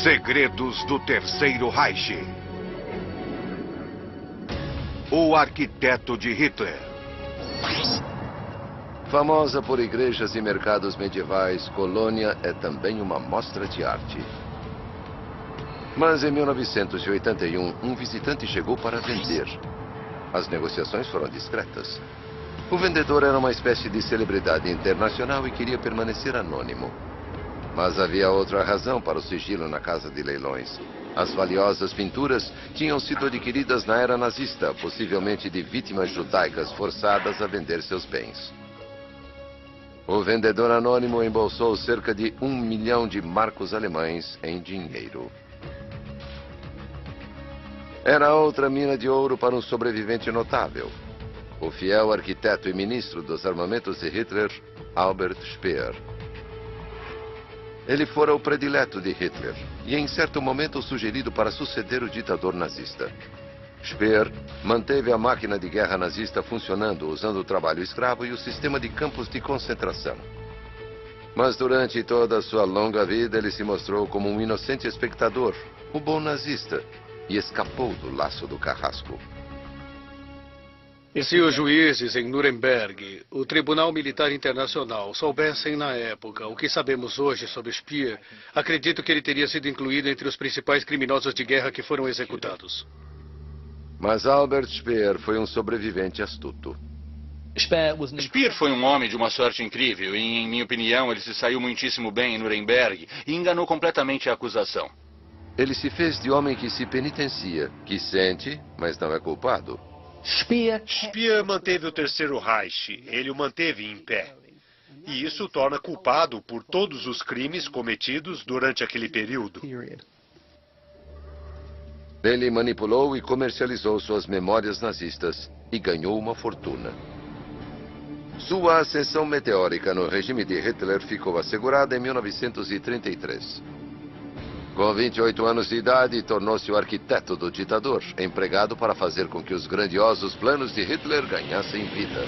Segredos do Terceiro Reich. O arquiteto de Hitler. Famosa por igrejas e mercados medievais, Colônia é também uma mostra de arte. Mas em 1981, um visitante chegou para vender. As negociações foram discretas. O vendedor era uma espécie de celebridade internacional e queria permanecer anônimo. Mas havia outra razão para o sigilo na casa de leilões. As valiosas pinturas tinham sido adquiridas na era nazista, possivelmente de vítimas judaicas forçadas a vender seus bens. O vendedor anônimo embolsou cerca de 1 milhão de marcos alemães em dinheiro. Era outra mina de ouro para um sobrevivente notável. O fiel arquiteto e ministro dos armamentos de Hitler, Albert Speer. Ele fora o predileto de Hitler e, em certo momento, o sugerido para suceder o ditador nazista. Speer manteve a máquina de guerra nazista funcionando usando o trabalho escravo e o sistema de campos de concentração. Mas durante toda a sua longa vida, ele se mostrou como um inocente espectador, um bom nazista, e escapou do laço do carrasco. E se os juízes em Nuremberg, o Tribunal Militar Internacional, soubessem na época o que sabemos hoje sobre Speer, acredito que ele teria sido incluído entre os principais criminosos de guerra que foram executados. Mas Albert Speer foi um sobrevivente astuto. Speer foi um homem de uma sorte incrível e, em minha opinião, ele se saiu muitíssimo bem em Nuremberg e enganou completamente a acusação. Ele se fez de homem que se penitencia, que sente, mas não é culpado. Speer manteve o Terceiro Reich. Ele o manteve em pé. E isso o torna culpado por todos os crimes cometidos durante aquele período. Ele manipulou e comercializou suas memórias nazistas e ganhou uma fortuna. Sua ascensão meteórica no regime de Hitler ficou assegurada em 1933. Com 28 anos de idade, tornou-se o arquiteto do ditador, empregado para fazer com que os grandiosos planos de Hitler ganhassem vida.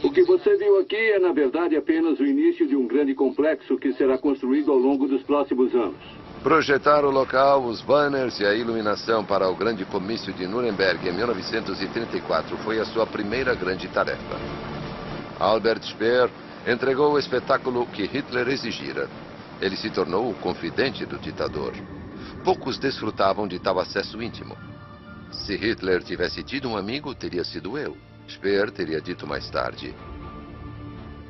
O que você viu aqui é, na verdade, apenas o início de um grande complexo que será construído ao longo dos próximos anos. Projetar o local, os banners e a iluminação para o grande comício de Nuremberg em 1934 foi a sua primeira grande tarefa. Albert Speer entregou o espetáculo que Hitler exigira. Ele se tornou o confidente do ditador. Poucos desfrutavam de tal acesso íntimo. Se Hitler tivesse tido um amigo, teria sido eu. Speer teria dito mais tarde.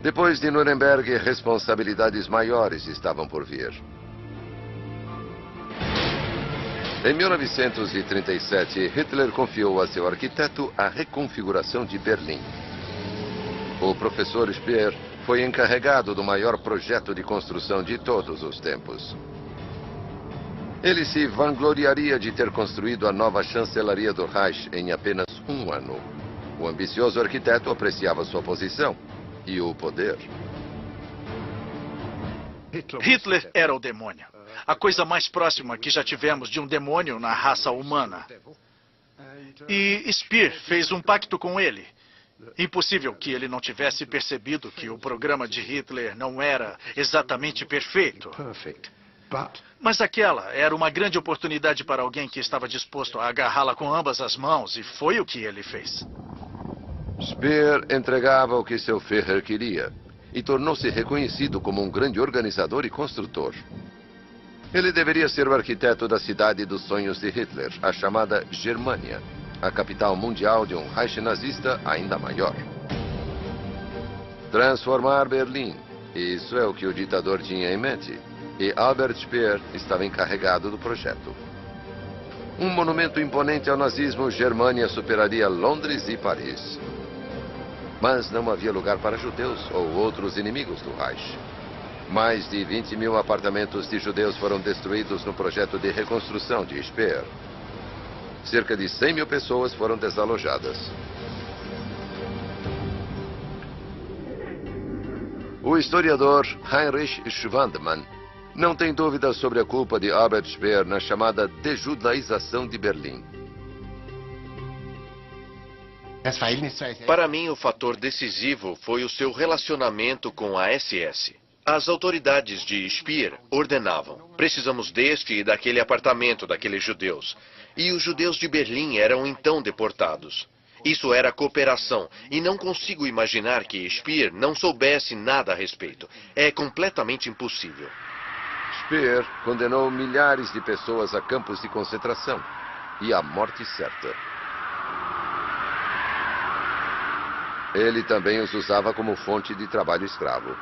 Depois de Nuremberg, responsabilidades maiores estavam por vir. Em 1937, Hitler confiou a seu arquiteto a reconfiguração de Berlim. O professor Speer foi encarregado do maior projeto de construção de todos os tempos. Ele se vangloriaria de ter construído a nova chancelaria do Reich em apenas um ano. O ambicioso arquiteto apreciava sua posição e o poder. Hitler era o demônio. A coisa mais próxima que já tivemos de um demônio na raça humana. E Speer fez um pacto com ele. Impossível que ele não tivesse percebido que o programa de Hitler não era exatamente perfeito. Mas aquela era uma grande oportunidade para alguém que estava disposto a agarrá-la com ambas as mãos, e foi o que ele fez. Speer entregava o que seu Führer queria e tornou-se reconhecido como um grande organizador e construtor. Ele deveria ser o arquiteto da cidade dos sonhos de Hitler, a chamada Germânia, a capital mundial de um Reich nazista ainda maior. Transformar Berlim, isso é o que o ditador tinha em mente, e Albert Speer estava encarregado do projeto. Um monumento imponente ao nazismo, Germânia superaria Londres e Paris. Mas não havia lugar para judeus ou outros inimigos do Reich. Mais de 20 mil apartamentos de judeus foram destruídos no projeto de reconstrução de Speer. Cerca de 100 mil pessoas foram desalojadas. O historiador Heinrich Schwandemann não tem dúvidas sobre a culpa de Albert Speer na chamada dejudaização de Berlim. Para mim, o fator decisivo foi o seu relacionamento com a SS. As autoridades de Speer ordenavam: precisamos deste e daquele apartamento daqueles judeus. E os judeus de Berlim eram então deportados. Isso era cooperação, e não consigo imaginar que Speer não soubesse nada a respeito. É completamente impossível. Speer condenou milhares de pessoas a campos de concentração e à morte certa. Ele também os usava como fonte de trabalho escravo.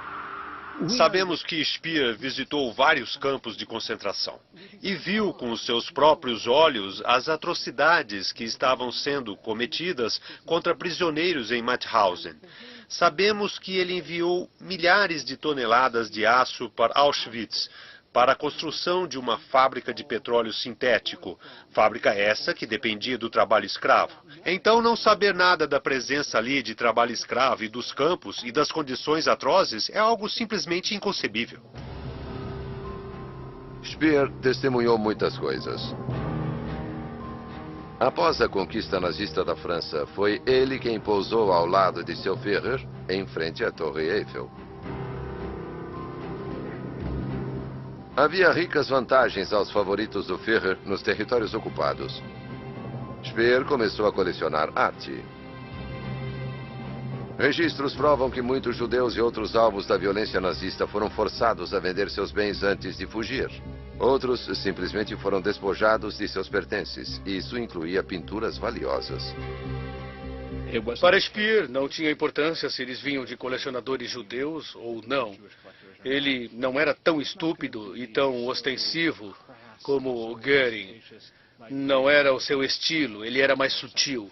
Sabemos que Speer visitou vários campos de concentração e viu com os seus próprios olhos as atrocidades que estavam sendo cometidas contra prisioneiros em Mauthausen. Sabemos que ele enviou milhares de toneladas de aço para Auschwitz, para a construção de uma fábrica de petróleo sintético, fábrica essa que dependia do trabalho escravo. Então, não saber nada da presença ali de trabalho escravo e dos campos e das condições atrozes é algo simplesmente inconcebível. Speer testemunhou muitas coisas. Após a conquista nazista da França, foi ele quem pousou ao lado de seu Führer em frente à Torre Eiffel. Havia ricas vantagens aos favoritos do Führer nos territórios ocupados. Speer começou a colecionar arte. Registros provam que muitos judeus e outros alvos da violência nazista foram forçados a vender seus bens antes de fugir. Outros simplesmente foram despojados de seus pertences, e isso incluía pinturas valiosas. Para Speer, não tinha importância se eles vinham de colecionadores judeus ou não. Ele não era tão estúpido e tão ostensivo como Göring. Não era o seu estilo, ele era mais sutil.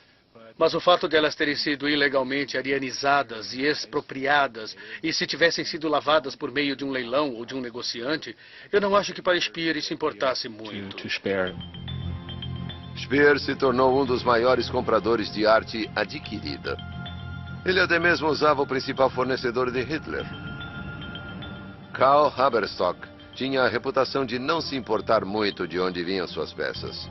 Mas o fato de elas terem sido ilegalmente arianizadas e expropriadas, e se tivessem sido lavadas por meio de um leilão ou de um negociante, eu não acho que para Speer isso importasse muito. Speer se tornou um dos maiores compradores de arte adquirida. Ele até mesmo usava o principal fornecedor de Hitler. Karl Haberstock tinha a reputação de não se importar muito de onde vinham suas peças.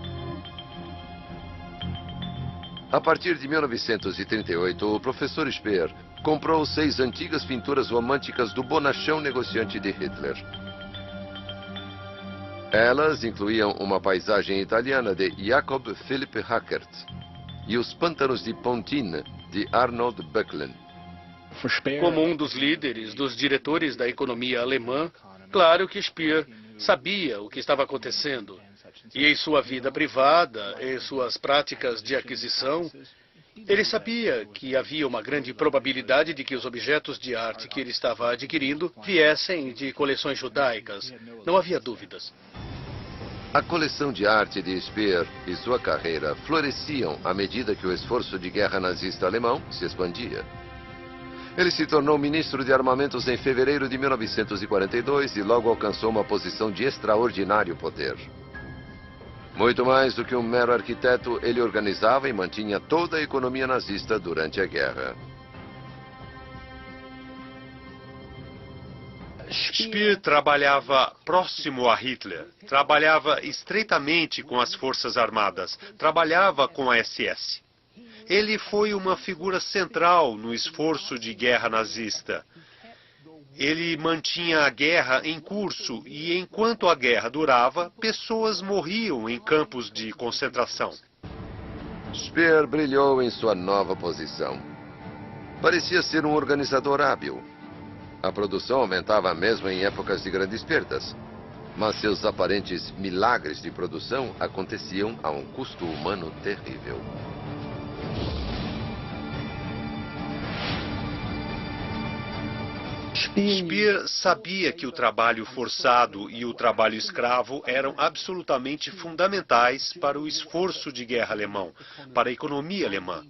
A partir de 1938, o professor Speer comprou 6 antigas pinturas românticas do bonachão negociante de Hitler. Elas incluíam uma paisagem italiana de Jacob Philipp Hackert e os pântanos de Pontine, de Arnold Böcklin. Como um dos líderes, dos diretores da economia alemã, claro que Speer sabia o que estava acontecendo. E em sua vida privada, em suas práticas de aquisição, ele sabia que havia uma grande probabilidade de que os objetos de arte que ele estava adquirindo viessem de coleções judaicas. Não havia dúvidas. A coleção de arte de Speer e sua carreira floresciam à medida que o esforço de guerra nazista alemão se expandia. Ele se tornou ministro de armamentos em fevereiro de 1942 e logo alcançou uma posição de extraordinário poder. Muito mais do que um mero arquiteto, ele organizava e mantinha toda a economia nazista durante a guerra. Speer trabalhava próximo a Hitler, trabalhava estreitamente com as forças armadas, trabalhava com a SS. Ele foi uma figura central no esforço de guerra nazista. Ele mantinha a guerra em curso e, enquanto a guerra durava, pessoas morriam em campos de concentração. Speer brilhou em sua nova posição. Parecia ser um organizador hábil. A produção aumentava mesmo em épocas de grandes perdas, mas seus aparentes milagres de produção aconteciam a um custo humano terrível. Speer sabia que o trabalho forçado e o trabalho escravo eram absolutamente fundamentais para o esforço de guerra alemão, para a economia alemã.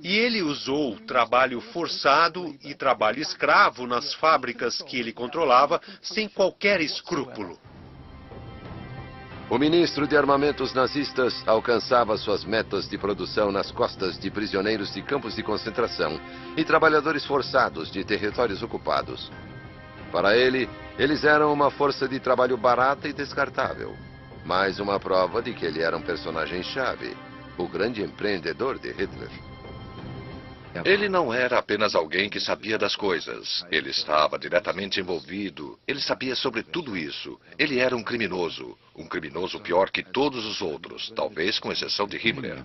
E ele usou trabalho forçado e trabalho escravo nas fábricas que ele controlava sem qualquer escrúpulo. O ministro de armamentos nazistas alcançava suas metas de produção nas costas de prisioneiros de campos de concentração e trabalhadores forçados de territórios ocupados. Para ele, eles eram uma força de trabalho barata e descartável. Mais uma prova de que ele era um personagem-chave, o grande empreendedor de Hitler. Ele não era apenas alguém que sabia das coisas. Ele estava diretamente envolvido. Ele sabia sobre tudo isso. Ele era um criminoso pior que todos os outros, talvez com exceção de Himmler.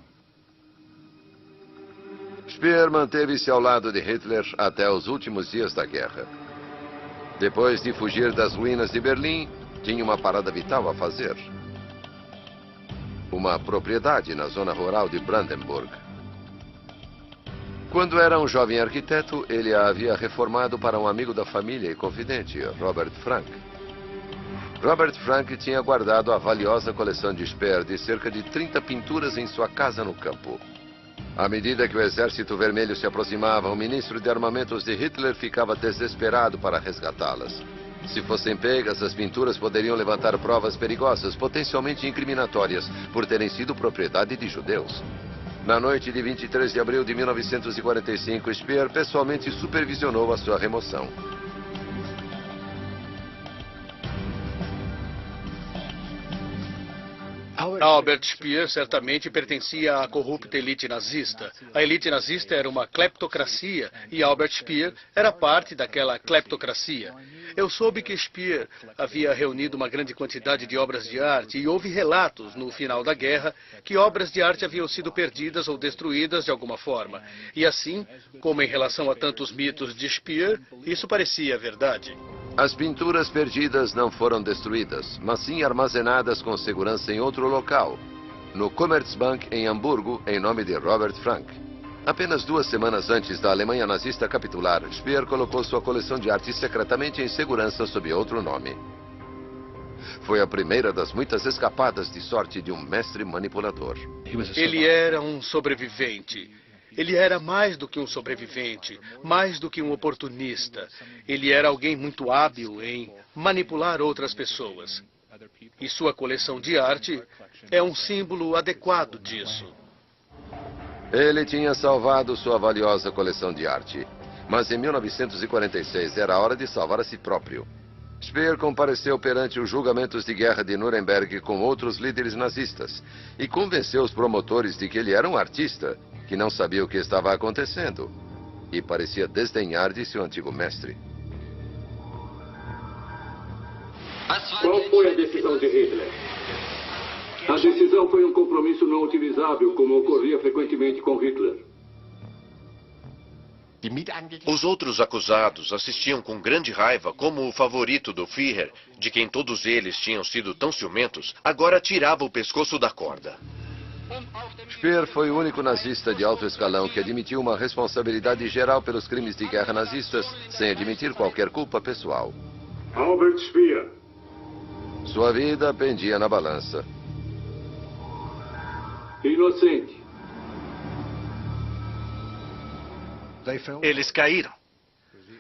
Speer manteve-se ao lado de Hitler até os últimos dias da guerra. Depois de fugir das ruínas de Berlim, tinha uma parada vital a fazer. Uma propriedade na zona rural de Brandenburg. Quando era um jovem arquiteto, ele a havia reformado para um amigo da família e confidente, Robert Frank. Robert Frank tinha guardado a valiosa coleção de Speer de cerca de 30 pinturas em sua casa no campo. À medida que o Exército Vermelho se aproximava, o ministro de armamentos de Hitler ficava desesperado para resgatá-las. Se fossem pegas, as pinturas poderiam levantar provas perigosas, potencialmente incriminatórias, por terem sido propriedade de judeus. Na noite de 23 de abril de 1945, Speer pessoalmente supervisionou a sua remoção. Albert Speer certamente pertencia à corrupta elite nazista. A elite nazista era uma cleptocracia e Albert Speer era parte daquela cleptocracia. Eu soube que Speer havia reunido uma grande quantidade de obras de arte e houve relatos no final da guerra que obras de arte haviam sido perdidas ou destruídas de alguma forma. E assim, como em relação a tantos mitos de Speer, isso parecia verdade. As pinturas perdidas não foram destruídas, mas sim armazenadas com segurança em outro local, no Commerzbank em Hamburgo, em nome de Robert Frank. Apenas 2 semanas antes da Alemanha nazista capitular, Speer colocou sua coleção de arte secretamente em segurança sob outro nome. Foi a primeira das muitas escapadas de sorte de um mestre manipulador. Ele era um sobrevivente. Ele era mais do que um sobrevivente, mais do que um oportunista. Ele era alguém muito hábil em manipular outras pessoas. E sua coleção de arte é um símbolo adequado disso. Ele tinha salvado sua valiosa coleção de arte. Mas em 1946 era hora de salvar a si próprio. Speer compareceu perante os julgamentos de guerra de Nuremberg com outros líderes nazistas e convenceu os promotores de que ele era um artista que não sabia o que estava acontecendo e parecia desdenhar de seu antigo mestre. Qual foi a decisão de Hitler? A decisão foi um compromisso não utilizável, como ocorria frequentemente com Hitler. Os outros acusados assistiam com grande raiva como o favorito do Führer, de quem todos eles tinham sido tão ciumentos, agora tirava o pescoço da corda. Speer foi o único nazista de alto escalão que admitiu uma responsabilidade geral pelos crimes de guerra nazistas, sem admitir qualquer culpa pessoal. Albert Speer. Sua vida pendia na balança. Inocente. Eles caíram.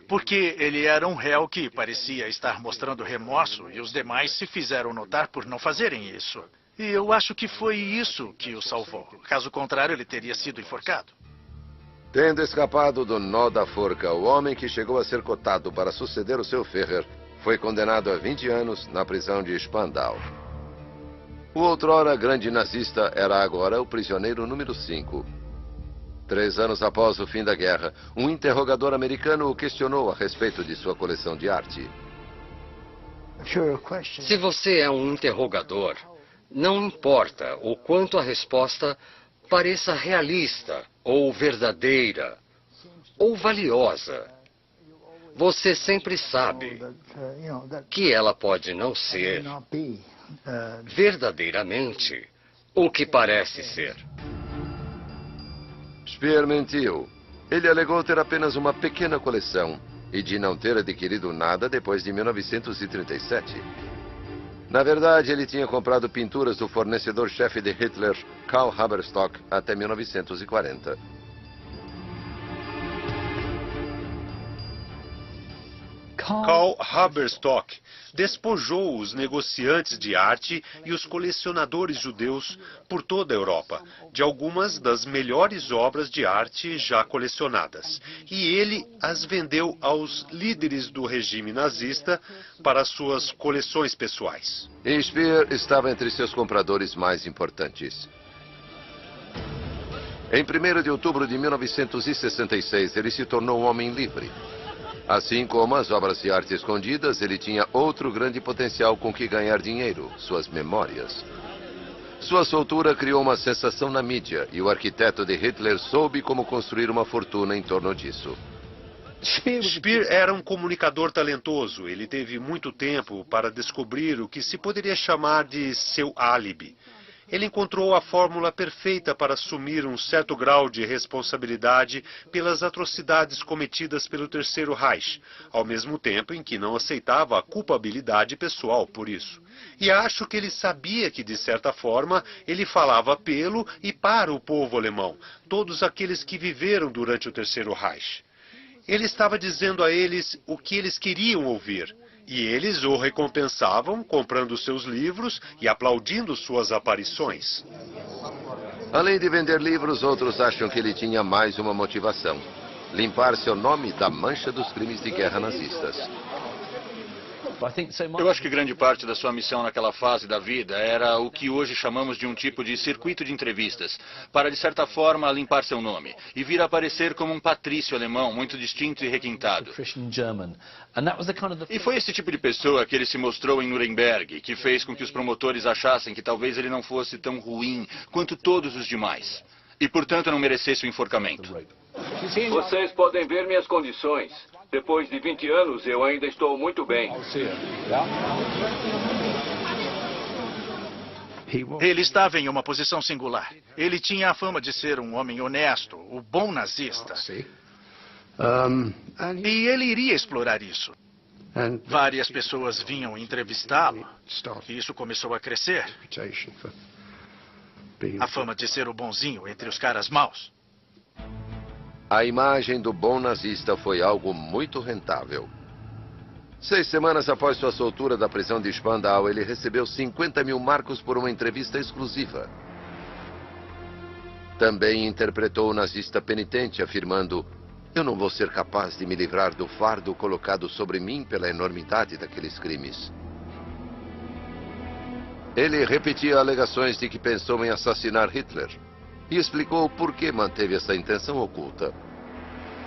Porque ele era um réu que parecia estar mostrando remorso e os demais se fizeram notar por não fazerem isso. E eu acho que foi isso que o salvou. Caso contrário, ele teria sido enforcado. Tendo escapado do nó da forca, o homem que chegou a ser cotado para suceder o seu Führer foi condenado a 20 anos na prisão de Spandau. O outrora grande nazista era agora o prisioneiro número 5. 3 anos após o fim da guerra, um interrogador americano o questionou a respeito de sua coleção de arte. Se você é um interrogador, não importa o quanto a resposta pareça realista, ou verdadeira, ou valiosa. Você sempre sabe que ela pode não ser verdadeiramente o que parece ser. Speer mentiu. Ele alegou ter apenas uma pequena coleção e de não ter adquirido nada depois de 1937. Na verdade, ele tinha comprado pinturas do fornecedor-chefe de Hitler, Karl Haberstock, até 1940. Karl Haberstock despojou os negociantes de arte e os colecionadores judeus por toda a Europa de algumas das melhores obras de arte já colecionadas. E ele as vendeu aos líderes do regime nazista para suas coleções pessoais. E Speer estava entre seus compradores mais importantes. Em 1º de outubro de 1966, ele se tornou um homem livre. Assim como as obras de arte escondidas, ele tinha outro grande potencial com que ganhar dinheiro: suas memórias. Sua soltura criou uma sensação na mídia e o arquiteto de Hitler soube como construir uma fortuna em torno disso. Speer era um comunicador talentoso. Ele teve muito tempo para descobrir o que se poderia chamar de seu álibi. Ele encontrou a fórmula perfeita para assumir um certo grau de responsabilidade pelas atrocidades cometidas pelo Terceiro Reich, ao mesmo tempo em que não aceitava a culpabilidade pessoal por isso. E acho que ele sabia que, de certa forma, ele falava pelo e para o povo alemão, todos aqueles que viveram durante o Terceiro Reich. Ele estava dizendo a eles o que eles queriam ouvir. E eles o recompensavam comprando seus livros e aplaudindo suas aparições. Além de vender livros, outros acham que ele tinha mais uma motivação: limpar seu nome da mancha dos crimes de guerra nazistas. Eu acho que grande parte da sua missão naquela fase da vida era o que hoje chamamos de um tipo de circuito de entrevistas, para, de certa forma, limpar seu nome e vir a aparecer como um patrício alemão muito distinto e requintado. E foi esse tipo de pessoa que ele se mostrou em Nuremberg, que fez com que os promotores achassem que talvez ele não fosse tão ruim quanto todos os demais, e, portanto, não merecesse o enforcamento. Vocês podem ver minhas condições. Depois de 20 anos, eu ainda estou muito bem. Ele estava em uma posição singular. Ele tinha a fama de ser um homem honesto, o bom nazista. E ele iria explorar isso. Várias pessoas vinham entrevistá-lo. E isso começou a crescer. A fama de ser o bonzinho entre os caras maus. A imagem do bom nazista foi algo muito rentável. 6 semanas após sua soltura da prisão de Spandau, ele recebeu 50 mil marcos por uma entrevista exclusiva. Também interpretou o nazista penitente, afirmando: "Eu não vou ser capaz de me livrar do fardo colocado sobre mim pela enormidade daqueles crimes." Ele repetia alegações de que pensou em assassinar Hitler e explicou por que manteve essa intenção oculta.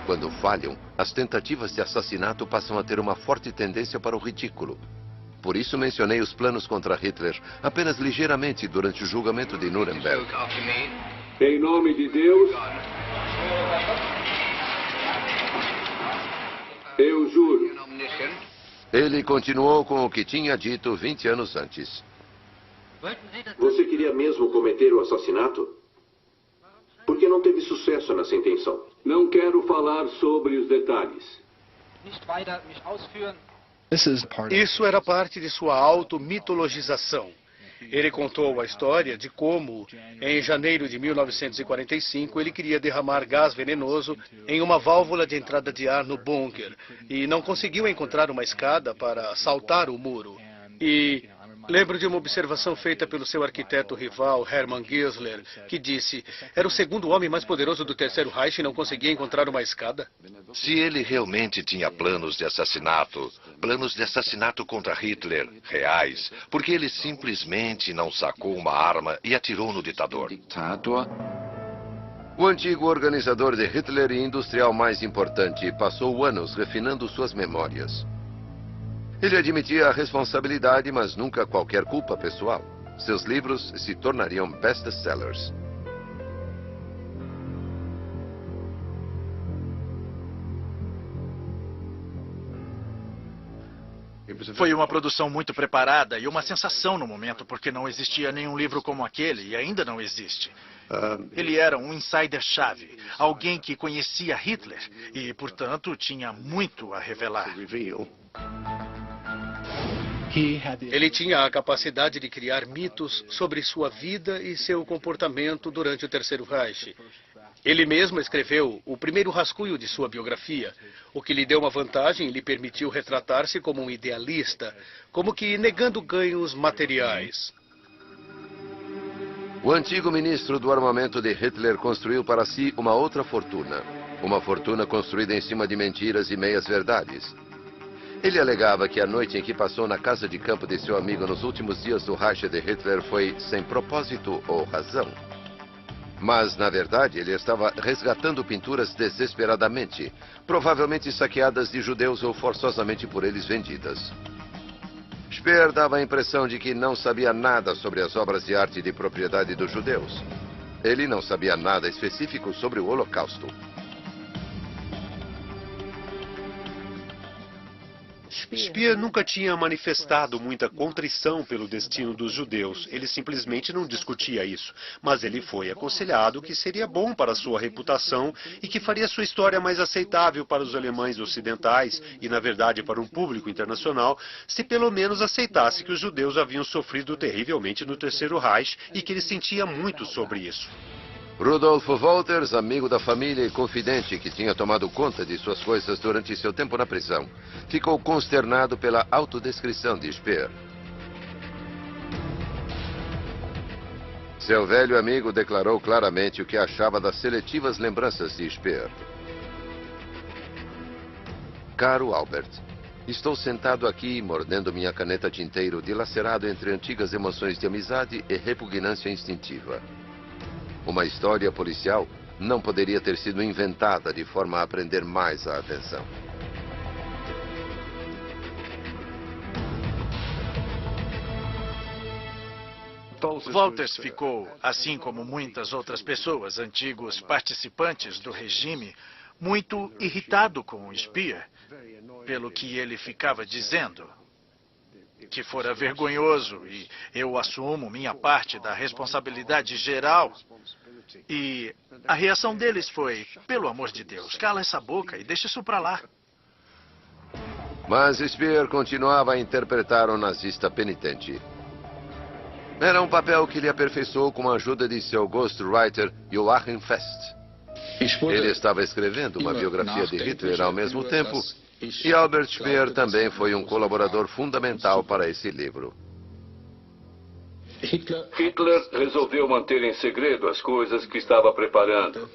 Quando falham, as tentativas de assassinato passam a ter uma forte tendência para o ridículo. Por isso mencionei os planos contra Hitler apenas ligeiramente durante o julgamento de Nuremberg. Em nome de Deus, eu juro. Ele continuou com o que tinha dito 20 anos antes. Você queria mesmo cometer o assassinato? Por que não teve sucesso nessa intenção? Não quero falar sobre os detalhes. Isso era parte de sua automitologização. Ele contou a história de como, em janeiro de 1945, ele queria derramar gás venenoso em uma válvula de entrada de ar no bunker e não conseguiu encontrar uma escada para saltar o muro. E lembro de uma observação feita pelo seu arquiteto rival, Hermann Giesler, que disse: era o segundo homem mais poderoso do Terceiro Reich e não conseguia encontrar uma escada. Se ele realmente tinha planos de assassinato contra Hitler, reais, porque ele simplesmente não sacou uma arma e atirou no ditador. O antigo organizador de Hitler e industrial mais importante passou anos refinando suas memórias. Ele admitia a responsabilidade, mas nunca qualquer culpa pessoal. Seus livros se tornariam best-sellers. Foi uma produção muito preparada e uma sensação no momento, porque não existia nenhum livro como aquele e ainda não existe. Ele era um insider-chave, alguém que conhecia Hitler e, portanto, tinha muito a revelar. Ele tinha a capacidade de criar mitos sobre sua vida e seu comportamento durante o Terceiro Reich. Ele mesmo escreveu o primeiro rascunho de sua biografia, o que lhe deu uma vantagem e lhe permitiu retratar-se como um idealista, como que negando ganhos materiais. O antigo ministro do armamento de Hitler construiu para si uma outra fortuna. Uma fortuna construída em cima de mentiras e meias-verdades. Ele alegava que a noite em que passou na casa de campo de seu amigo nos últimos dias do Reich de Hitler foi sem propósito ou razão. Mas, na verdade, ele estava resgatando pinturas desesperadamente, provavelmente saqueadas de judeus ou forçosamente por eles vendidas. Speer dava a impressão de que não sabia nada sobre as obras de arte de propriedade dos judeus. Ele não sabia nada específico sobre o Holocausto. Speer nunca tinha manifestado muita contrição pelo destino dos judeus. Ele simplesmente não discutia isso. Mas ele foi aconselhado que seria bom para sua reputação e que faria sua história mais aceitável para os alemães ocidentais e, na verdade, para um público internacional, se pelo menos aceitasse que os judeus haviam sofrido terrivelmente no Terceiro Reich e que ele sentia muito sobre isso. Rudolf Wolters, amigo da família e confidente que tinha tomado conta de suas coisas durante seu tempo na prisão, ficou consternado pela autodescrição de Speer. Seu velho amigo declarou claramente o que achava das seletivas lembranças de Speer. Caro Albert, estou sentado aqui, mordendo minha caneta tinteiro, dilacerado entre antigas emoções de amizade e repugnância instintiva. Uma história policial não poderia ter sido inventada de forma a prender mais a atenção. Wolters ficou, assim como muitas outras pessoas, antigos participantes do regime, muito irritado com Speer, pelo que ele ficava dizendo. Que fora vergonhoso e eu assumo minha parte da responsabilidade geral. E a reação deles foi, pelo amor de Deus, cala essa boca e deixa isso pra lá. Mas Speer continuava a interpretar o nazista penitente. Era um papel que ele aperfeiçoou com a ajuda de seu ghostwriter Joachim Fest. Ele estava escrevendo uma biografia de Hitler ao mesmo tempo, e Albert Speer também foi um colaborador fundamental para esse livro. Hitler resolveu manter em segredo as coisas que estava preparando.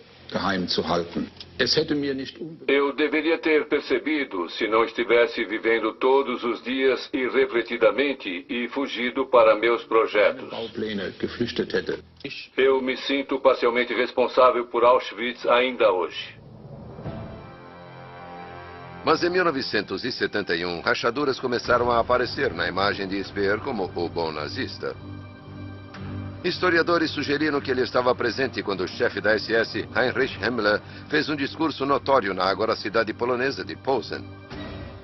Eu deveria ter percebido se não estivesse vivendo todos os dias irrefletidamente e fugido para meus projetos. Eu me sinto parcialmente responsável por Auschwitz ainda hoje. Mas em 1971, rachaduras começaram a aparecer na imagem de Speer como o bom nazista. Historiadores sugeriram que ele estava presente quando o chefe da SS, Heinrich Himmler, fez um discurso notório na agora cidade polonesa de Posen.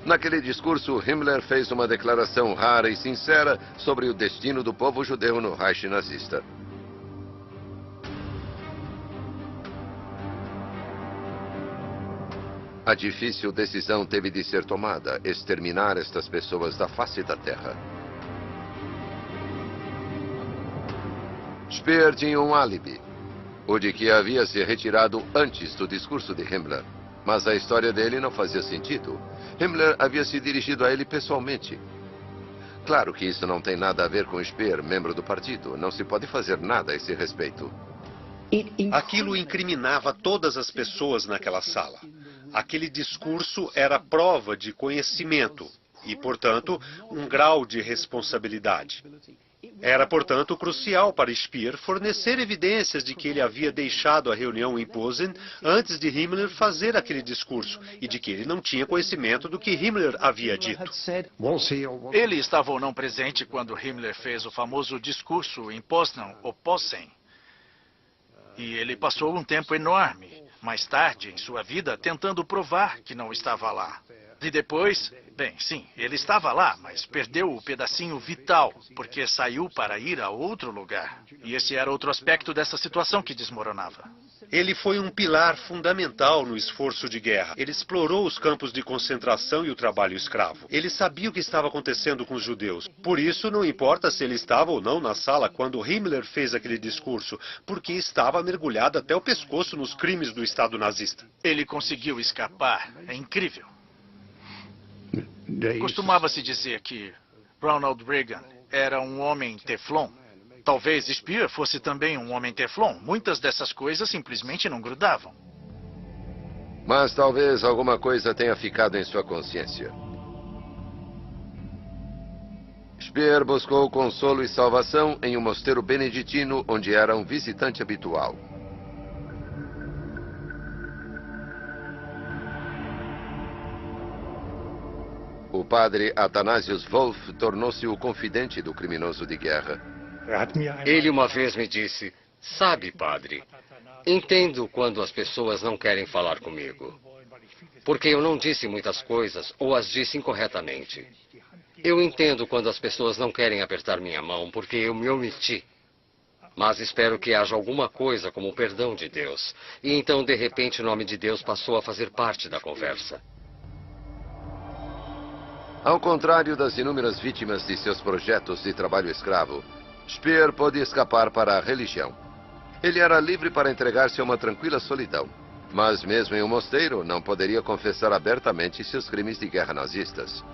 Naquele discurso, Himmler fez uma declaração rara e sincera sobre o destino do povo judeu no Reich nazista. A difícil decisão teve de ser tomada: exterminar estas pessoas da face da terra. Speer tinha um álibi, o de que havia se retirado antes do discurso de Himmler. Mas a história dele não fazia sentido. Himmler havia se dirigido a ele pessoalmente. Claro que isso não tem nada a ver com Speer, membro do partido. Não se pode fazer nada a esse respeito. Aquilo incriminava todas as pessoas naquela sala. Aquele discurso era prova de conhecimento e, portanto, um grau de responsabilidade. Era, portanto, crucial para Speer fornecer evidências de que ele havia deixado a reunião em Posen antes de Himmler fazer aquele discurso e de que ele não tinha conhecimento do que Himmler havia dito. Ele estava ou não presente quando Himmler fez o famoso discurso em Poznan ou Posen. E ele passou um tempo enorme, mais tarde em sua vida, tentando provar que não estava lá. E depois, bem, sim, ele estava lá, mas perdeu o pedacinho vital, porque saiu para ir a outro lugar. E esse era outro aspecto dessa situação que desmoronava. Ele foi um pilar fundamental no esforço de guerra. Ele explorou os campos de concentração e o trabalho escravo. Ele sabia o que estava acontecendo com os judeus. Por isso, não importa se ele estava ou não na sala quando Himmler fez aquele discurso, porque estava mergulhado até o pescoço nos crimes do Estado nazista. Ele conseguiu escapar. É incrível. Costumava-se dizer que Ronald Reagan era um homem teflon. Talvez Speer fosse também um homem teflon. Muitas dessas coisas simplesmente não grudavam. Mas talvez alguma coisa tenha ficado em sua consciência. Speer buscou consolo e salvação em um mosteiro beneditino onde era um visitante habitual. padre Athanasius Wolff tornou-se o confidente do criminoso de guerra. Ele uma vez me disse: sabe, padre, entendo quando as pessoas não querem falar comigo, porque eu não disse muitas coisas ou as disse incorretamente. Eu entendo quando as pessoas não querem apertar minha mão porque eu me omiti. Mas espero que haja alguma coisa como o perdão de Deus. E então, de repente, o nome de Deus passou a fazer parte da conversa. Ao contrário das inúmeras vítimas de seus projetos de trabalho escravo, Speer pôde escapar para a religião. Ele era livre para entregar-se a uma tranquila solidão. Mas mesmo em um mosteiro, não poderia confessar abertamente seus crimes de guerra nazistas.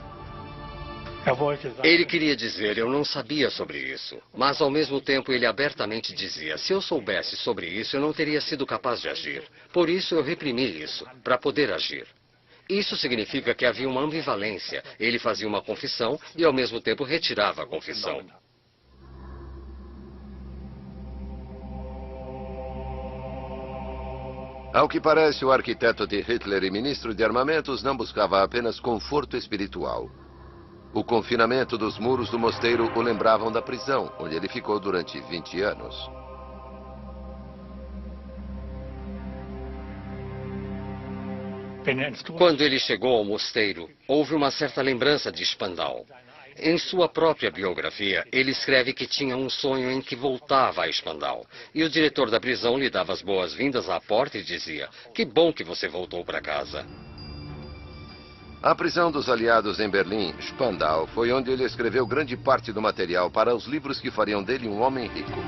Ele queria dizer: eu não sabia sobre isso. Mas, ao mesmo tempo, ele abertamente dizia: se eu soubesse sobre isso, eu não teria sido capaz de agir. Por isso, eu reprimi isso, para poder agir. Isso significa que havia uma ambivalência. Ele fazia uma confissão e, ao mesmo tempo, retirava a confissão. Ao que parece, o arquiteto de Hitler e ministro de armamentos não buscava apenas conforto espiritual. O confinamento dos muros do mosteiro o lembravam da prisão, onde ele ficou durante 20 anos. Quando ele chegou ao mosteiro, houve uma certa lembrança de Spandau. Em sua própria biografia, ele escreve que tinha um sonho em que voltava a Spandau. E o diretor da prisão lhe dava as boas-vindas à porta e dizia: que bom que você voltou para casa. A prisão dos aliados em Berlim, Spandau, foi onde ele escreveu grande parte do material para os livros que fariam dele um homem rico.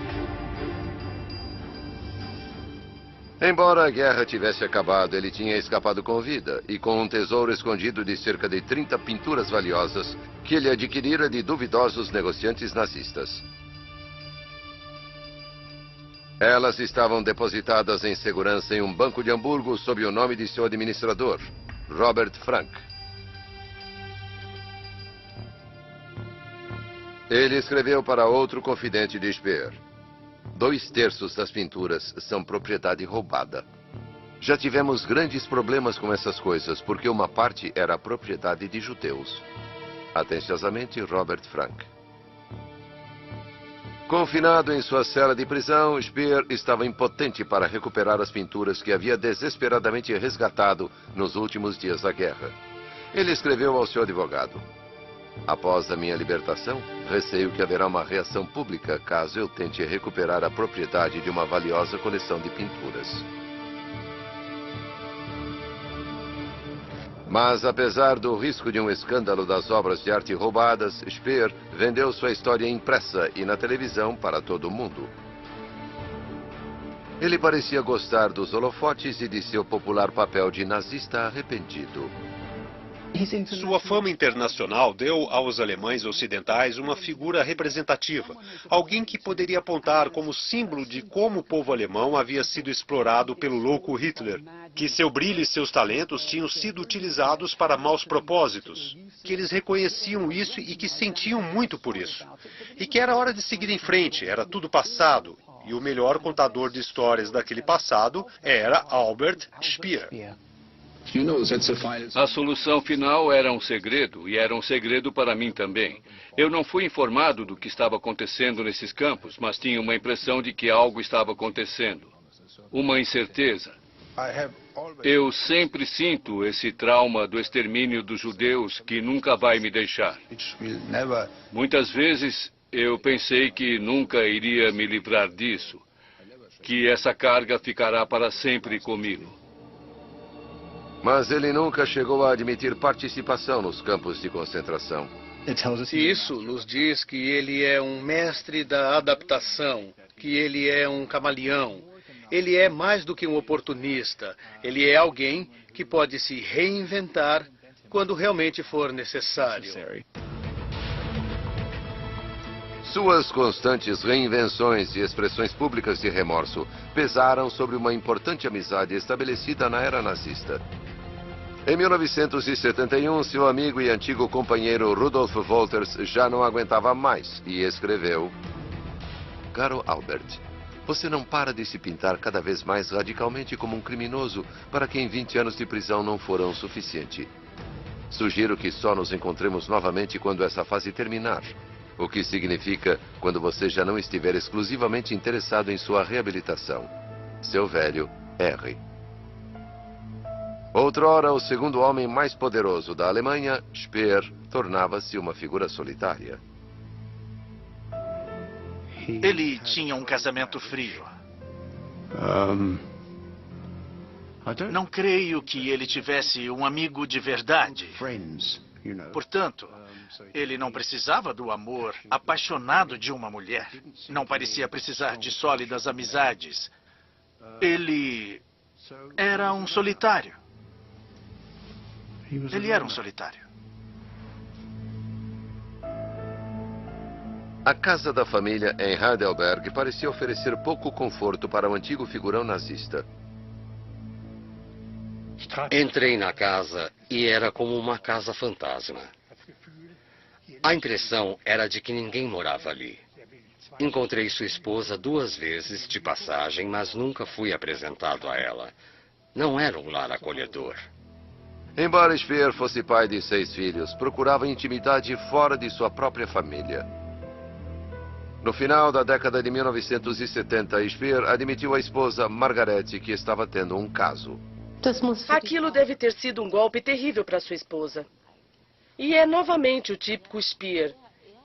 Embora a guerra tivesse acabado, ele tinha escapado com vida e com um tesouro escondido de cerca de 30 pinturas valiosas que ele adquirira de duvidosos negociantes nazistas. Elas estavam depositadas em segurança em um banco de Hamburgo sob o nome de seu administrador, Robert Frank. Ele escreveu para outro confidente de Speer: 2/3 das pinturas são propriedade roubada. Já tivemos grandes problemas com essas coisas, porque uma parte era propriedade de judeus. Atenciosamente, Robert Frank. Confinado em sua cela de prisão, Speer estava impotente para recuperar as pinturas que havia desesperadamente resgatado nos últimos dias da guerra. Ele escreveu ao seu advogado: após a minha libertação, receio que haverá uma reação pública caso eu tente recuperar a propriedade de uma valiosa coleção de pinturas. Mas, apesar do risco de um escândalo das obras de arte roubadas, Speer vendeu sua história impressa e na televisão para todo o mundo. Ele parecia gostar dos holofotes e de seu popular papel de nazista arrependido. Sua fama internacional deu aos alemães ocidentais uma figura representativa, alguém que poderia apontar como símbolo de como o povo alemão havia sido explorado pelo louco Hitler, que seu brilho e seus talentos tinham sido utilizados para maus propósitos, que eles reconheciam isso e que sentiam muito por isso, e que era hora de seguir em frente, era tudo passado, e o melhor contador de histórias daquele passado era Albert Speer. A solução final era um segredo, e era um segredo para mim também. Eu não fui informado do que estava acontecendo nesses campos, mas tinha uma impressão de que algo estava acontecendo. Uma incerteza. Eu sempre sinto esse trauma do extermínio dos judeus que nunca vai me deixar. Muitas vezes eu pensei que nunca iria me livrar disso, que essa carga ficará para sempre comigo. Mas ele nunca chegou a admitir participação nos campos de concentração. Isso nos diz que ele é um mestre da adaptação, que ele é um camaleão. Ele é mais do que um oportunista. Ele é alguém que pode se reinventar quando realmente for necessário. Suas constantes reinvenções e expressões públicas de remorso pesaram sobre uma importante amizade estabelecida na era nazista. Em 1971, seu amigo e antigo companheiro Rudolf Wolters já não aguentava mais e escreveu: caro Albert, você não para de se pintar cada vez mais radicalmente como um criminoso para quem 20 anos de prisão não foram o suficiente. Sugiro que só nos encontremos novamente quando essa fase terminar. O que significa quando você já não estiver exclusivamente interessado em sua reabilitação. Seu velho R. Outrora, o segundo homem mais poderoso da Alemanha, Speer, tornava-se uma figura solitária. Ele tinha um casamento frio. Não creio que ele tivesse um amigo de verdade. Portanto, ele não precisava do amor apaixonado de uma mulher. Não parecia precisar de sólidas amizades. Ele era um solitário. Ele era um solitário. A casa da família em Heidelberg parecia oferecer pouco conforto para o antigo figurão nazista. Entrei na casa e era como uma casa fantasma. A impressão era de que ninguém morava ali. Encontrei sua esposa 2 vezes de passagem, mas nunca fui apresentado a ela. Não era um lar acolhedor. Embora Speer fosse pai de 6 filhos, procurava intimidade fora de sua própria família. No final da década de 1970, Speer admitiu à esposa Margarete que estava tendo um caso. Aquilo deve ter sido um golpe terrível para sua esposa. E é novamente o típico Speer.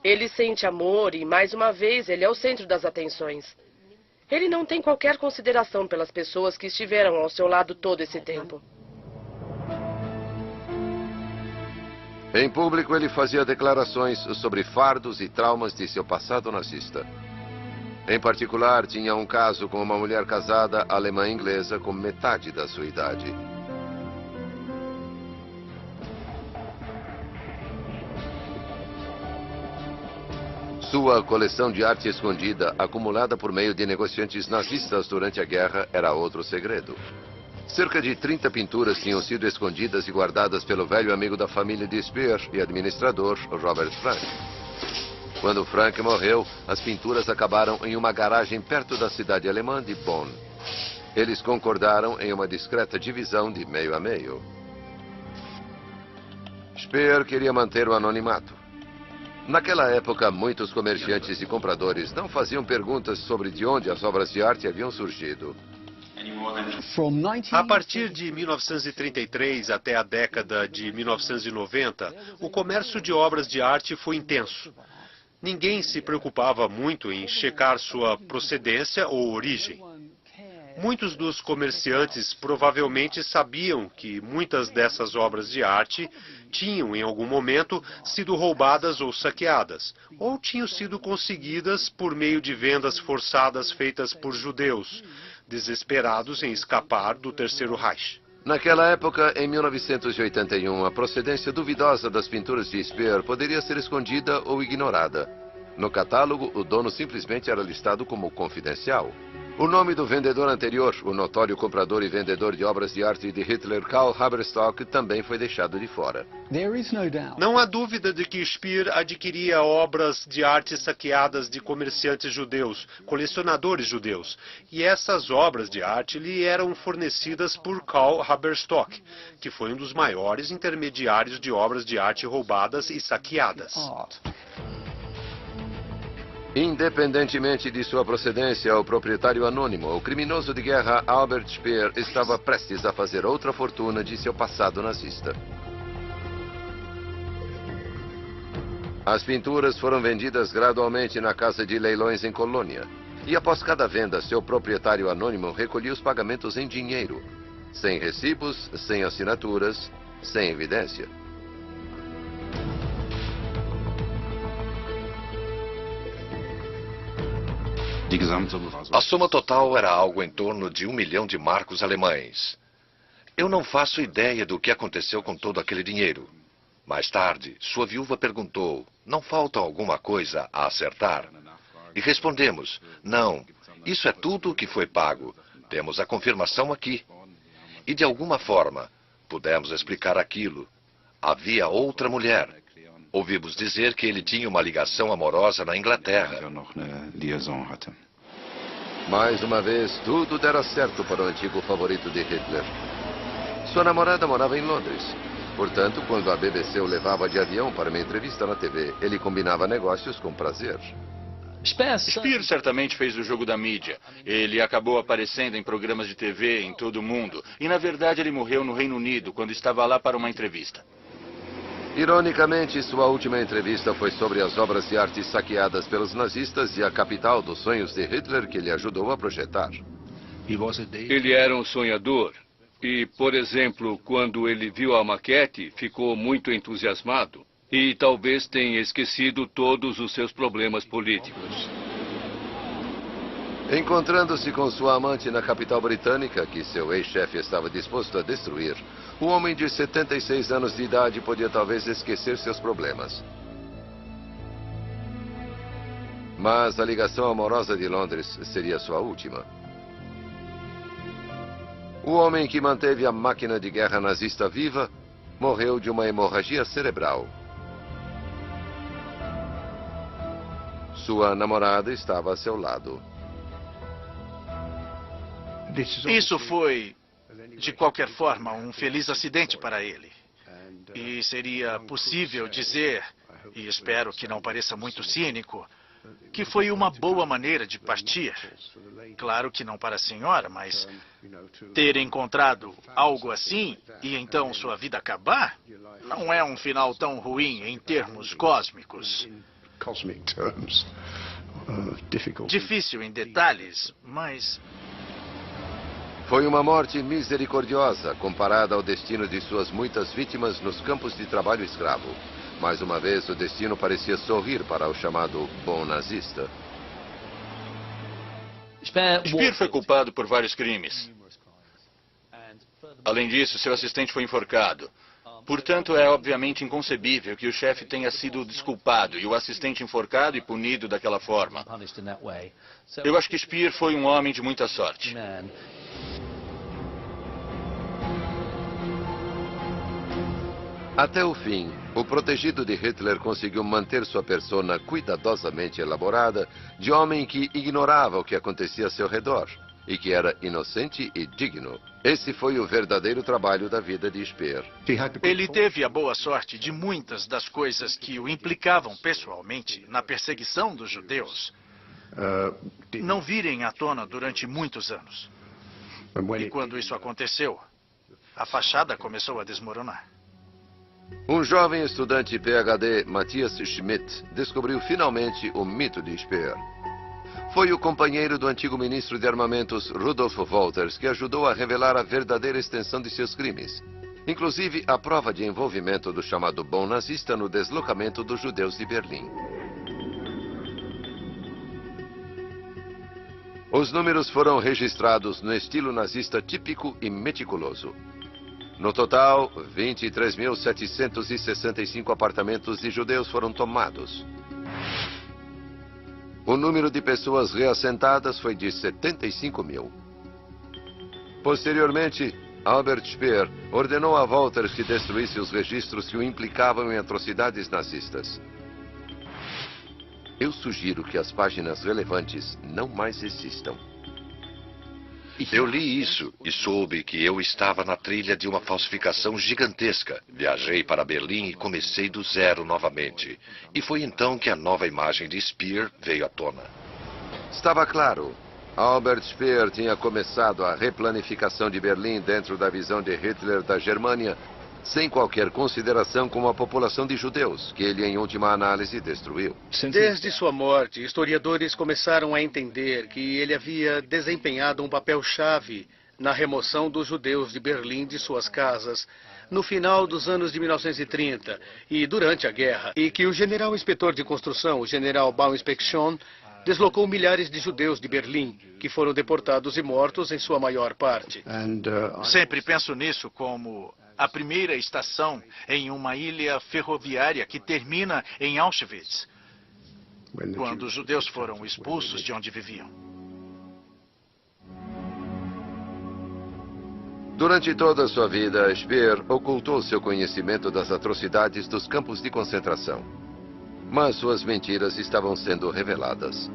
Ele sente amor e, mais uma vez, ele é o centro das atenções. Ele não tem qualquer consideração pelas pessoas que estiveram ao seu lado todo esse tempo. Em público, ele fazia declarações sobre fardos e traumas de seu passado nazista. Em particular, tinha um caso com uma mulher casada alemã-inglesa com metade da sua idade. Sua coleção de arte escondida, acumulada por meio de negociantes nazistas durante a guerra, era outro segredo. Cerca de 30 pinturas tinham sido escondidas e guardadas pelo velho amigo da família de Speer e administrador, Robert Frank. Quando Frank morreu, as pinturas acabaram em uma garagem perto da cidade alemã de Bonn. Eles concordaram em uma discreta divisão de meio a meio. Speer queria manter o anonimato. Naquela época, muitos comerciantes e compradores não faziam perguntas sobre de onde as obras de arte haviam surgido. A partir de 1933 até a década de 1990, o comércio de obras de arte foi intenso. Ninguém se preocupava muito em checar sua procedência ou origem. Muitos dos comerciantes provavelmente sabiam que muitas dessas obras de arte tinham, em algum momento, sido roubadas ou saqueadas, ou tinham sido conseguidas por meio de vendas forçadas feitas por judeus, desesperados em escapar do Terceiro Reich. Naquela época, em 1981, a procedência duvidosa das pinturas de Speer poderia ser escondida ou ignorada. No catálogo, o dono simplesmente era listado como confidencial. O nome do vendedor anterior, o notório comprador e vendedor de obras de arte de Hitler, Karl Haberstock, também foi deixado de fora. Não há dúvida de que Speer adquiria obras de arte saqueadas de comerciantes judeus, colecionadores judeus, e essas obras de arte lhe eram fornecidas por Karl Haberstock, que foi um dos maiores intermediários de obras de arte roubadas e saqueadas. Independentemente de sua procedência, o proprietário anônimo, o criminoso de guerra Albert Speer, estava prestes a fazer outra fortuna de seu passado nazista. As pinturas foram vendidas gradualmente na casa de leilões em Colônia. E após cada venda, seu proprietário anônimo recolhia os pagamentos em dinheiro, sem recibos, sem assinaturas, sem evidência. A soma total era algo em torno de 1 milhão de marcos alemães. Eu não faço ideia do que aconteceu com todo aquele dinheiro. Mais tarde, sua viúva perguntou, não falta alguma coisa a acertar? E respondemos, não, isso é tudo o que foi pago. Temos a confirmação aqui. E de alguma forma, pudemos explicar aquilo. Havia outra mulher. Ouvimos dizer que ele tinha uma ligação amorosa na Inglaterra. Mais uma vez, tudo dera certo para o antigo favorito de Hitler. Sua namorada morava em Londres. Portanto, quando a BBC o levava de avião para uma entrevista na TV, ele combinava negócios com prazer. Speer certamente fez o jogo da mídia. Ele acabou aparecendo em programas de TV em todo o mundo. E, na verdade, ele morreu no Reino Unido, quando estava lá para uma entrevista. Ironicamente, sua última entrevista foi sobre as obras de arte saqueadas pelos nazistas e a capital dos sonhos de Hitler que ele ajudou a projetar. Ele era um sonhador. E, por exemplo, quando ele viu a maquete, ficou muito entusiasmado. E talvez tenha esquecido todos os seus problemas políticos. Encontrando-se com sua amante na capital britânica, que seu ex-chefe estava disposto a destruir, o homem de 76 anos de idade podia talvez esquecer seus problemas. Mas a ligação amorosa de Londres seria sua última. O homem que manteve a máquina de guerra nazista viva morreu de uma hemorragia cerebral. Sua namorada estava a seu lado. Isso foi, de qualquer forma, um feliz acidente para ele. E seria possível dizer, e espero que não pareça muito cínico, que foi uma boa maneira de partir. Claro que não para a senhora, mas ter encontrado algo assim e então sua vida acabar, não é um final tão ruim em termos cósmicos. Difícil em detalhes, mas... Foi uma morte misericordiosa comparada ao destino de suas muitas vítimas nos campos de trabalho escravo. Mais uma vez, o destino parecia sorrir para o chamado bom nazista. Speer foi culpado por vários crimes. Além disso, seu assistente foi enforcado. Portanto, é obviamente inconcebível que o chefe tenha sido desculpado e o assistente enforcado e punido daquela forma. Eu acho que Speer foi um homem de muita sorte. Até o fim, o protegido de Hitler conseguiu manter sua persona cuidadosamente elaborada de homem que ignorava o que acontecia a seu redor e que era inocente e digno. Esse foi o verdadeiro trabalho da vida de Speer. Ele teve a boa sorte de muitas das coisas que o implicavam pessoalmente na perseguição dos judeus não virem à tona durante muitos anos. E quando isso aconteceu, a fachada começou a desmoronar. Um jovem estudante PhD, Matthias Schmidt, descobriu finalmente o mito de Speer. Foi o companheiro do antigo ministro de armamentos Rudolf Wolters que ajudou a revelar a verdadeira extensão de seus crimes. Inclusive a prova de envolvimento do chamado bom nazista no deslocamento dos judeus de Berlim. Os números foram registrados no estilo nazista típico e meticuloso. No total, 23.765 apartamentos de judeus foram tomados. O número de pessoas reassentadas foi de 75 mil. Posteriormente, Albert Speer ordenou a Wolters que destruísse os registros que o implicavam em atrocidades nazistas. Eu sugiro que as páginas relevantes não mais existam. Eu li isso e soube que eu estava na trilha de uma falsificação gigantesca. Viajei para Berlim e comecei do zero novamente. E foi então que a nova imagem de Speer veio à tona. Estava claro. Albert Speer tinha começado a replanificação de Berlim dentro da visão de Hitler da Germânia, sem qualquer consideração com a população de judeus, que ele, em última análise, destruiu. Desde sua morte, historiadores começaram a entender que ele havia desempenhado um papel-chave na remoção dos judeus de Berlim de suas casas no final dos anos de 1930 e durante a guerra, e que o general inspetor de construção, o general Bauinspection, deslocou milhares de judeus de Berlim, que foram deportados e mortos em sua maior parte. Sempre penso nisso como a primeira estação em uma ilha ferroviária que termina em Auschwitz, quando os judeus foram expulsos de onde viviam. Durante toda a sua vida, Speer ocultou seu conhecimento das atrocidades dos campos de concentração. Mas suas mentiras estavam sendo reveladas.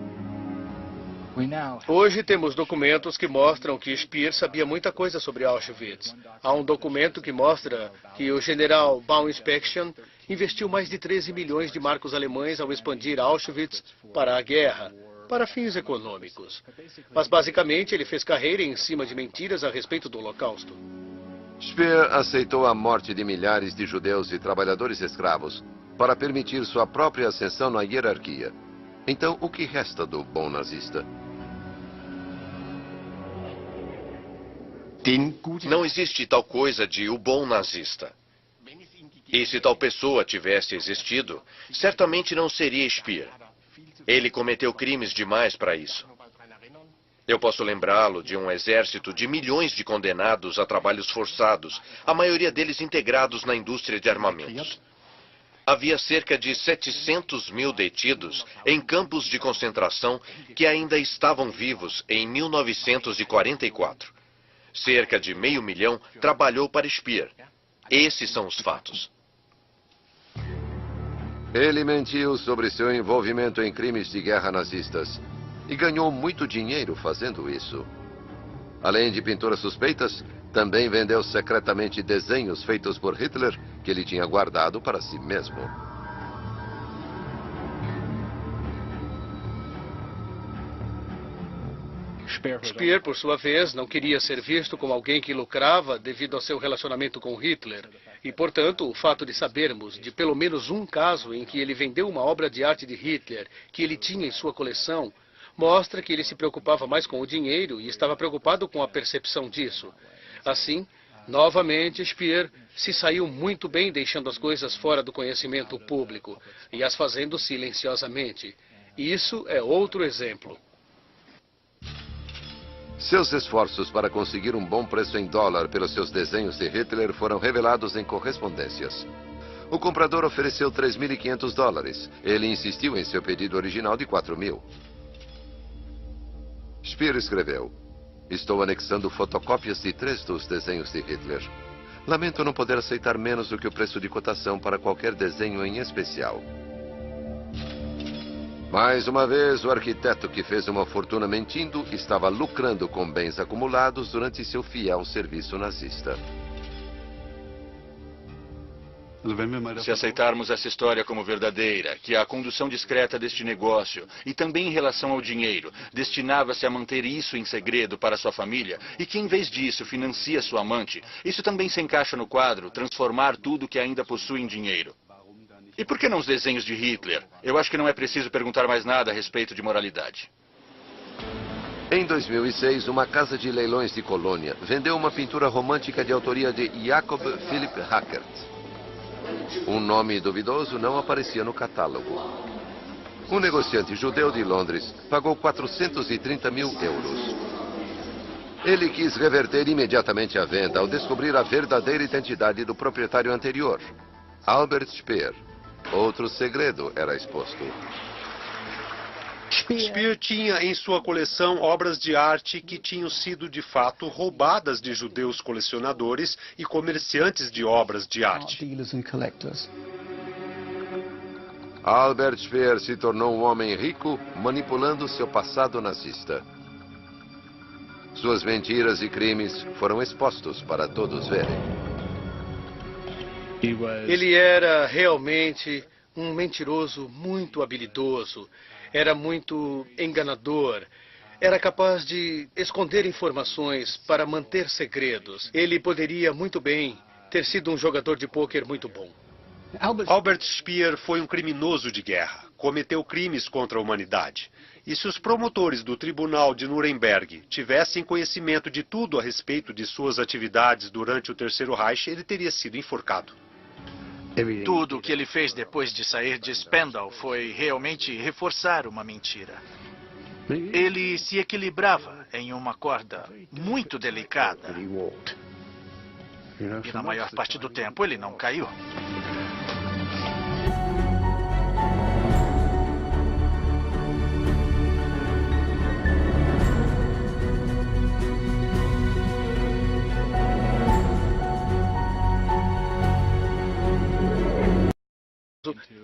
Hoje temos documentos que mostram que Speer sabia muita coisa sobre Auschwitz. Há um documento que mostra que o general Bauinspection investiu mais de 13 milhões de marcos alemães ao expandir Auschwitz para a guerra, para fins econômicos. Mas basicamente ele fez carreira em cima de mentiras a respeito do Holocausto. Speer aceitou a morte de milhares de judeus e trabalhadores escravos para permitir sua própria ascensão na hierarquia. Então, o que resta do bom nazista? Não existe tal coisa de o bom nazista. E se tal pessoa tivesse existido, certamente não seria Speer. Ele cometeu crimes demais para isso. Eu posso lembrá-lo de um exército de milhões de condenados a trabalhos forçados, a maioria deles integrados na indústria de armamentos. Havia cerca de 700 mil detidos em campos de concentração que ainda estavam vivos em 1944. Cerca de 500 mil trabalhou para Speer. Esses são os fatos. Ele mentiu sobre seu envolvimento em crimes de guerra nazistas e ganhou muito dinheiro fazendo isso. Além de pinturas suspeitas, também vendeu secretamente desenhos feitos por Hitler que ele tinha guardado para si mesmo. Speer, por sua vez, não queria ser visto como alguém que lucrava devido ao seu relacionamento com Hitler. E, portanto, o fato de sabermos de pelo menos um caso em que ele vendeu uma obra de arte de Hitler que ele tinha em sua coleção mostra que ele se preocupava mais com o dinheiro e estava preocupado com a percepção disso. Assim, novamente, Speer se saiu muito bem deixando as coisas fora do conhecimento público e as fazendo silenciosamente. Isso é outro exemplo. Seus esforços para conseguir um bom preço em dólar pelos seus desenhos de Hitler foram revelados em correspondências. O comprador ofereceu $3.500. Ele insistiu em seu pedido original de $4.000. Speer escreveu: "Estou anexando fotocópias de 3 dos desenhos de Hitler. Lamento não poder aceitar menos do que o preço de cotação para qualquer desenho em especial." Mais uma vez, o arquiteto que fez uma fortuna mentindo estava lucrando com bens acumulados durante seu fiel serviço nazista. Se aceitarmos essa história como verdadeira, que a condução discreta deste negócio, e também em relação ao dinheiro, destinava-se a manter isso em segredo para sua família, e que em vez disso financia sua amante, isso também se encaixa no quadro transformar tudo que ainda possui em dinheiro. E por que não os desenhos de Hitler? Eu acho que não é preciso perguntar mais nada a respeito de moralidade. Em 2006, uma casa de leilões de Colônia vendeu uma pintura romântica de autoria de Jacob Philipp Hackert. Um nome duvidoso não aparecia no catálogo. Um negociante judeu de Londres pagou 430 mil euros. Ele quis reverter imediatamente a venda ao descobrir a verdadeira identidade do proprietário anterior, Albert Speer. Outro segredo era exposto. Speer tinha em sua coleção obras de arte que tinham sido de fato roubadas de judeus colecionadores e comerciantes de obras de arte. Albert Speer se tornou um homem rico manipulando seu passado nazista. Suas mentiras e crimes foram expostos para todos verem. Ele era realmente um mentiroso muito habilidoso. Era muito enganador. Era capaz de esconder informações para manter segredos. Ele poderia muito bem ter sido um jogador de pôquer muito bom. Albert Speer foi um criminoso de guerra. Cometeu crimes contra a humanidade. E se os promotores do Tribunal de Nuremberg tivessem conhecimento de tudo a respeito de suas atividades durante o Terceiro Reich, ele teria sido enforcado. Tudo o que ele fez depois de sair de Spandau foi realmente reforçar uma mentira. Ele se equilibrava em uma corda muito delicada. E na maior parte do tempo ele não caiu.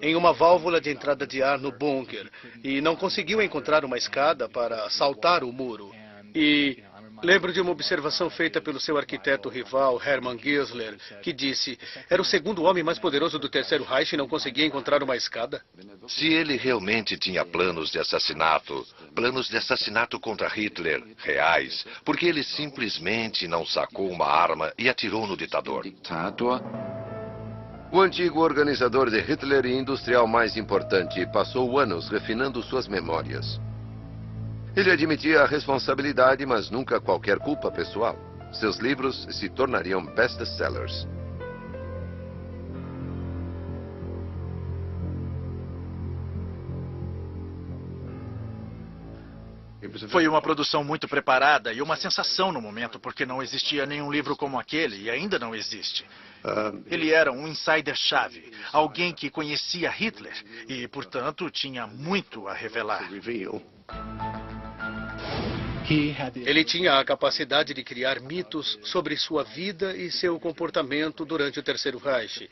em uma válvula de entrada de ar no bunker e não conseguiu encontrar uma escada para saltar o muro. E lembro de uma observação feita pelo seu arquiteto rival, Hermann Giesler, que disse: era o segundo homem mais poderoso do Terceiro Reich e não conseguia encontrar uma escada. Se ele realmente tinha planos de assassinato contra Hitler, reais, porque ele simplesmente não sacou uma arma e atirou no ditador. O antigo organizador de Hitler e industrial mais importante passou anos refinando suas memórias. Ele admitia a responsabilidade, mas nunca qualquer culpa pessoal. Seus livros se tornariam best-sellers. Foi uma produção muito preparada e uma sensação no momento, porque não existia nenhum livro como aquele e ainda não existe. Ele era um insider-chave, alguém que conhecia Hitler e, portanto, tinha muito a revelar. Ele tinha a capacidade de criar mitos sobre sua vida e seu comportamento durante o Terceiro Reich.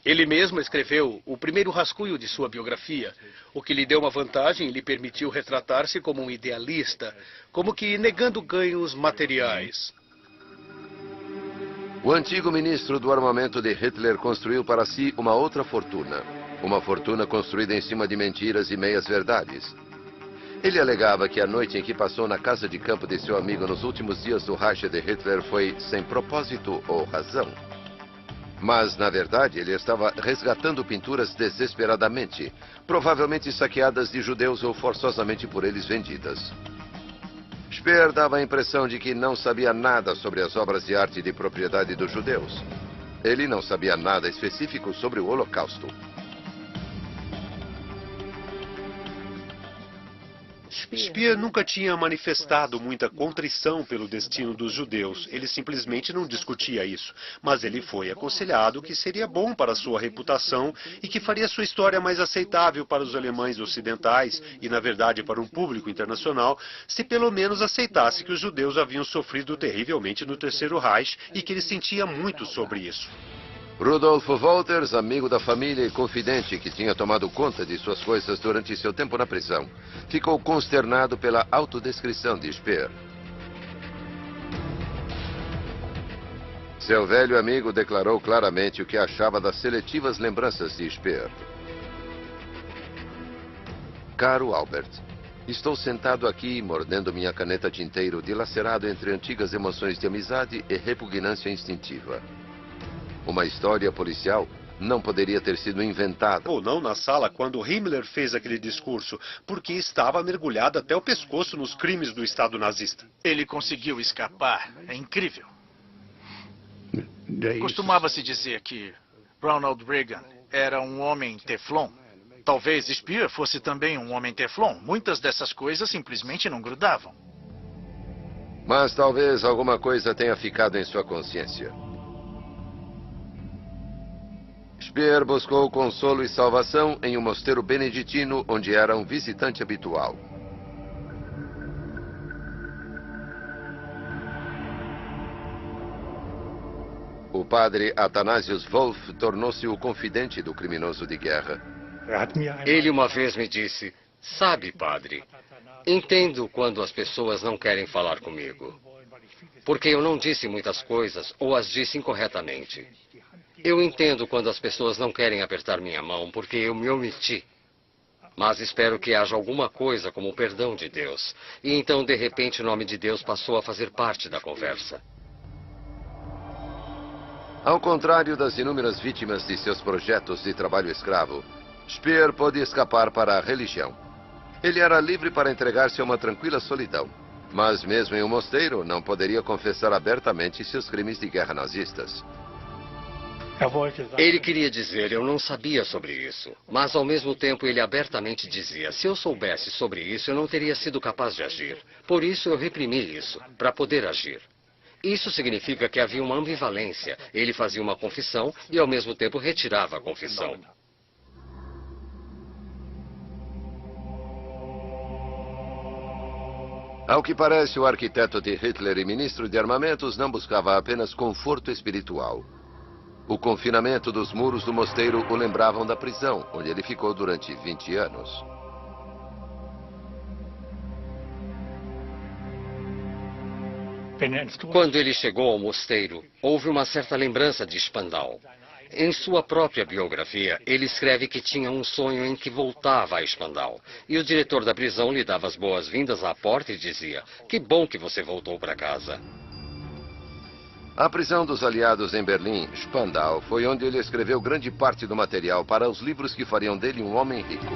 Ele mesmo escreveu o primeiro rascunho de sua biografia, o que lhe deu uma vantagem e lhe permitiu retratar-se como um idealista, como que negando ganhos materiais. O antigo ministro do armamento de Hitler construiu para si uma outra fortuna. Uma fortuna construída em cima de mentiras e meias-verdades. Ele alegava que a noite em que passou na casa de campo de seu amigo nos últimos dias do Reich de Hitler foi sem propósito ou razão. Mas, na verdade, ele estava resgatando pinturas desesperadamente, provavelmente saqueadas de judeus ou forçosamente por eles vendidas. Speer dava a impressão de que não sabia nada sobre as obras de arte de propriedade dos judeus. Ele não sabia nada específico sobre o Holocausto. Speer nunca tinha manifestado muita contrição pelo destino dos judeus. Ele simplesmente não discutia isso. Mas ele foi aconselhado que seria bom para sua reputação e que faria sua história mais aceitável para os alemães ocidentais e, na verdade, para um público internacional, se pelo menos aceitasse que os judeus haviam sofrido terrivelmente no Terceiro Reich e que ele sentia muito sobre isso. Rudolf Wolters, amigo da família e confidente que tinha tomado conta de suas coisas durante seu tempo na prisão, ficou consternado pela autodescrição de Speer. Seu velho amigo declarou claramente o que achava das seletivas lembranças de Speer. Caro Albert, estou sentado aqui mordendo minha caneta tinteiro dilacerado entre antigas emoções de amizade e repugnância instintiva. Uma história policial não poderia ter sido inventada. Ou não na sala quando Himmler fez aquele discurso, porque estava mergulhado até o pescoço nos crimes do Estado nazista. Ele conseguiu escapar. É incrível. Costumava-se dizer que Ronald Reagan era um homem teflon. Talvez Speer fosse também um homem teflon. Muitas dessas coisas simplesmente não grudavam. Mas talvez alguma coisa tenha ficado em sua consciência. Speer buscou consolo e salvação em um mosteiro beneditino onde era um visitante habitual. O padre Athanasius Wolff tornou-se o confidente do criminoso de guerra. Ele uma vez me disse: sabe, padre, entendo quando as pessoas não querem falar comigo, porque eu não disse muitas coisas ou as disse incorretamente. Eu entendo quando as pessoas não querem apertar minha mão, porque eu me omiti. Mas espero que haja alguma coisa como o perdão de Deus. E então, de repente, o nome de Deus passou a fazer parte da conversa. Ao contrário das inúmeras vítimas de seus projetos de trabalho escravo, Speer pôde escapar para a religião. Ele era livre para entregar-se a uma tranquila solidão. Mas mesmo em um mosteiro, não poderia confessar abertamente seus crimes de guerra nazistas. Ele queria dizer: eu não sabia sobre isso. Mas, ao mesmo tempo, ele abertamente dizia: se eu soubesse sobre isso, eu não teria sido capaz de agir. Por isso, eu reprimi isso, para poder agir. Isso significa que havia uma ambivalência. Ele fazia uma confissão e, ao mesmo tempo, retirava a confissão. Ao que parece, o arquiteto de Hitler e ministro de armamentos não buscava apenas conforto espiritual. O confinamento dos muros do mosteiro o lembravam da prisão, onde ele ficou durante 20 anos. Quando ele chegou ao mosteiro, houve uma certa lembrança de Spandau. Em sua própria biografia, ele escreve que tinha um sonho em que voltava a Spandau. E o diretor da prisão lhe dava as boas-vindas à porta e dizia: "Que bom que você voltou para casa." A prisão dos aliados em Berlim, Spandau, foi onde ele escreveu grande parte do material para os livros que fariam dele um homem rico.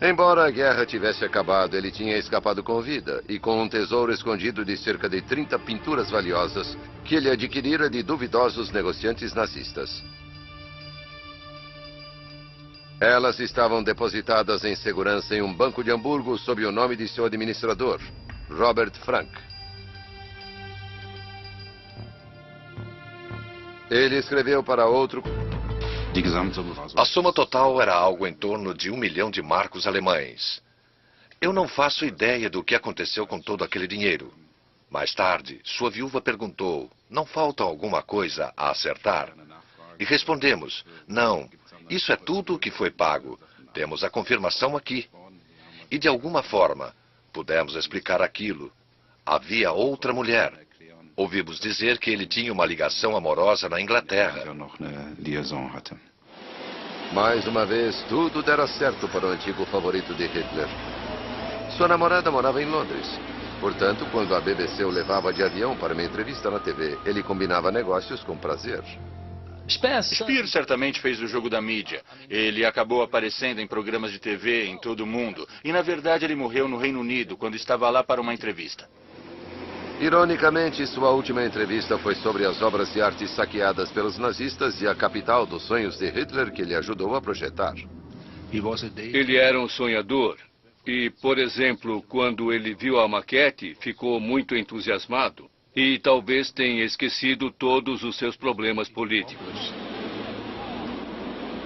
Embora a guerra tivesse acabado, ele tinha escapado com vida e com um tesouro escondido de cerca de 30 pinturas valiosas que ele adquirira de duvidosos negociantes nazistas. Elas estavam depositadas em segurança em um banco de Hamburgo sob o nome de seu administrador, Robert Frank. Ele escreveu para outro... A soma total era algo em torno de 1 milhão de marcos alemães. Eu não faço ideia do que aconteceu com todo aquele dinheiro. Mais tarde, sua viúva perguntou: "Não falta alguma coisa a acertar?" E respondemos: "Não, isso é tudo o que foi pago. Temos a confirmação aqui." E de alguma forma, pudemos explicar aquilo. Havia outra mulher. Ouvimos dizer que ele tinha uma ligação amorosa na Inglaterra. Mais uma vez, tudo dera certo para o antigo favorito de Hitler. Sua namorada morava em Londres. Portanto, quando a BBC o levava de avião para uma entrevista na TV, ele combinava negócios com prazer. Speer certamente fez o jogo da mídia. Ele acabou aparecendo em programas de TV em todo o mundo. E, na verdade, ele morreu no Reino Unido, quando estava lá para uma entrevista. Ironicamente, sua última entrevista foi sobre as obras de arte saqueadas pelos nazistas e a capital dos sonhos de Hitler que ele ajudou a projetar. Ele era um sonhador. E, por exemplo, quando ele viu a maquete, ficou muito entusiasmado. E talvez tenha esquecido todos os seus problemas políticos.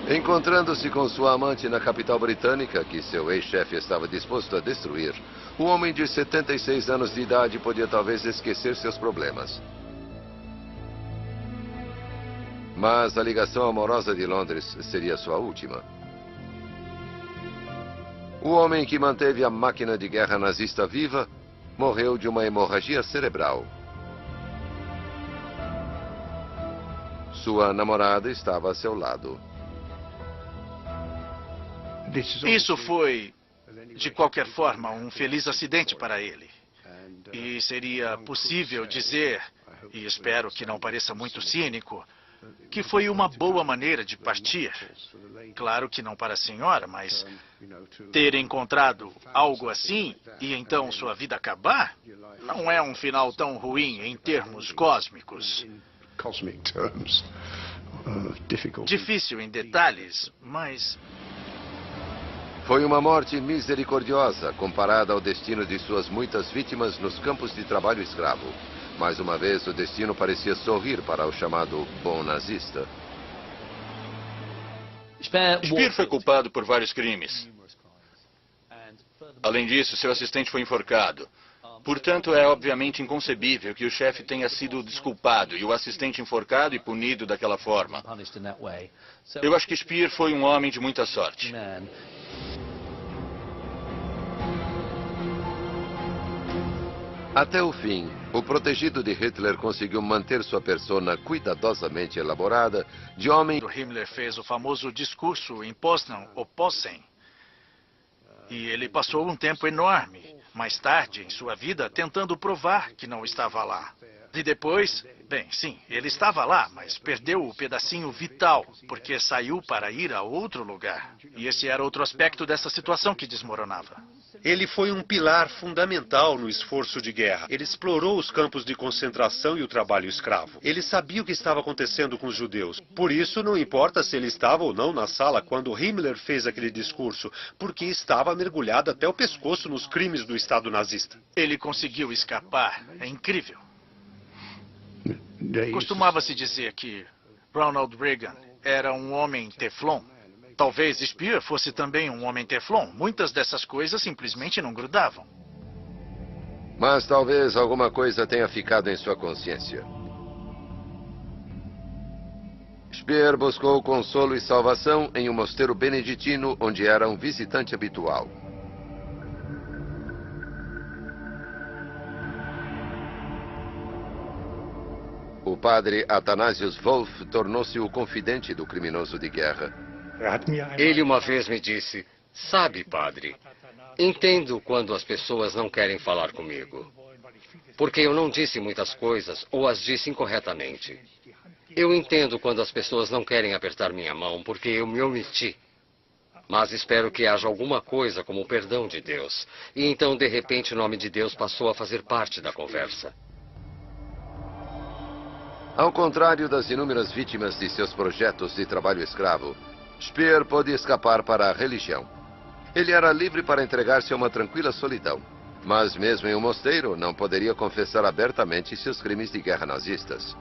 Encontrando-se com sua amante na capital britânica, que seu ex-chefe estava disposto a destruir, o homem de 76 anos de idade podia talvez esquecer seus problemas. Mas a ligação amorosa de Londres seria sua última. O homem que manteve a máquina de guerra nazista viva morreu de uma hemorragia cerebral. Sua namorada estava a seu lado. Isso foi, de qualquer forma, um feliz acidente para ele. E seria possível dizer, e espero que não pareça muito cínico, que foi uma boa maneira de partir. Claro que não para a senhora, mas ter encontrado algo assim e então sua vida acabar, não é um final tão ruim em termos cósmicos. Difícil em detalhes, mas... Foi uma morte misericordiosa comparada ao destino de suas muitas vítimas nos campos de trabalho escravo. Mais uma vez, o destino parecia sorrir para o chamado bom nazista. Speer foi culpado por vários crimes. Além disso, seu assistente foi enforcado. Portanto, é obviamente inconcebível que o chefe tenha sido desculpado e o assistente enforcado e punido daquela forma. Eu acho que Speer foi um homem de muita sorte. Até o fim, o protegido de Hitler conseguiu manter sua persona cuidadosamente elaborada de homem... Himmler fez o famoso discurso em Poznan, ou Posen. E ele passou um tempo enorme, mais tarde em sua vida, tentando provar que não estava lá. E depois, bem, sim, ele estava lá, mas perdeu o pedacinho vital, porque saiu para ir a outro lugar. E esse era outro aspecto dessa situação que desmoronava. Ele foi um pilar fundamental no esforço de guerra. Ele explorou os campos de concentração e o trabalho escravo. Ele sabia o que estava acontecendo com os judeus. Por isso, não importa se ele estava ou não na sala quando Himmler fez aquele discurso, porque estava mergulhado até o pescoço nos crimes do Estado nazista. Ele conseguiu escapar. É incrível. Costumava-se dizer que Ronald Reagan era um homem teflon. Talvez Speer fosse também um homem teflon. Muitas dessas coisas simplesmente não grudavam. Mas talvez alguma coisa tenha ficado em sua consciência. Speer buscou consolo e salvação em um mosteiro beneditino, onde era um visitante habitual. O padre Athanasius Wolff tornou-se o confidente do criminoso de guerra. Ele uma vez me disse: sabe, padre, entendo quando as pessoas não querem falar comigo, porque eu não disse muitas coisas ou as disse incorretamente. Eu entendo quando as pessoas não querem apertar minha mão, porque eu me omiti. Mas espero que haja alguma coisa como o perdão de Deus. E então, de repente, o nome de Deus passou a fazer parte da conversa. Ao contrário das inúmeras vítimas de seus projetos de trabalho escravo, Speer pôde escapar para a religião. Ele era livre para entregar-se a uma tranquila solidão. Mas mesmo em um mosteiro, não poderia confessar abertamente seus crimes de guerra nazistas.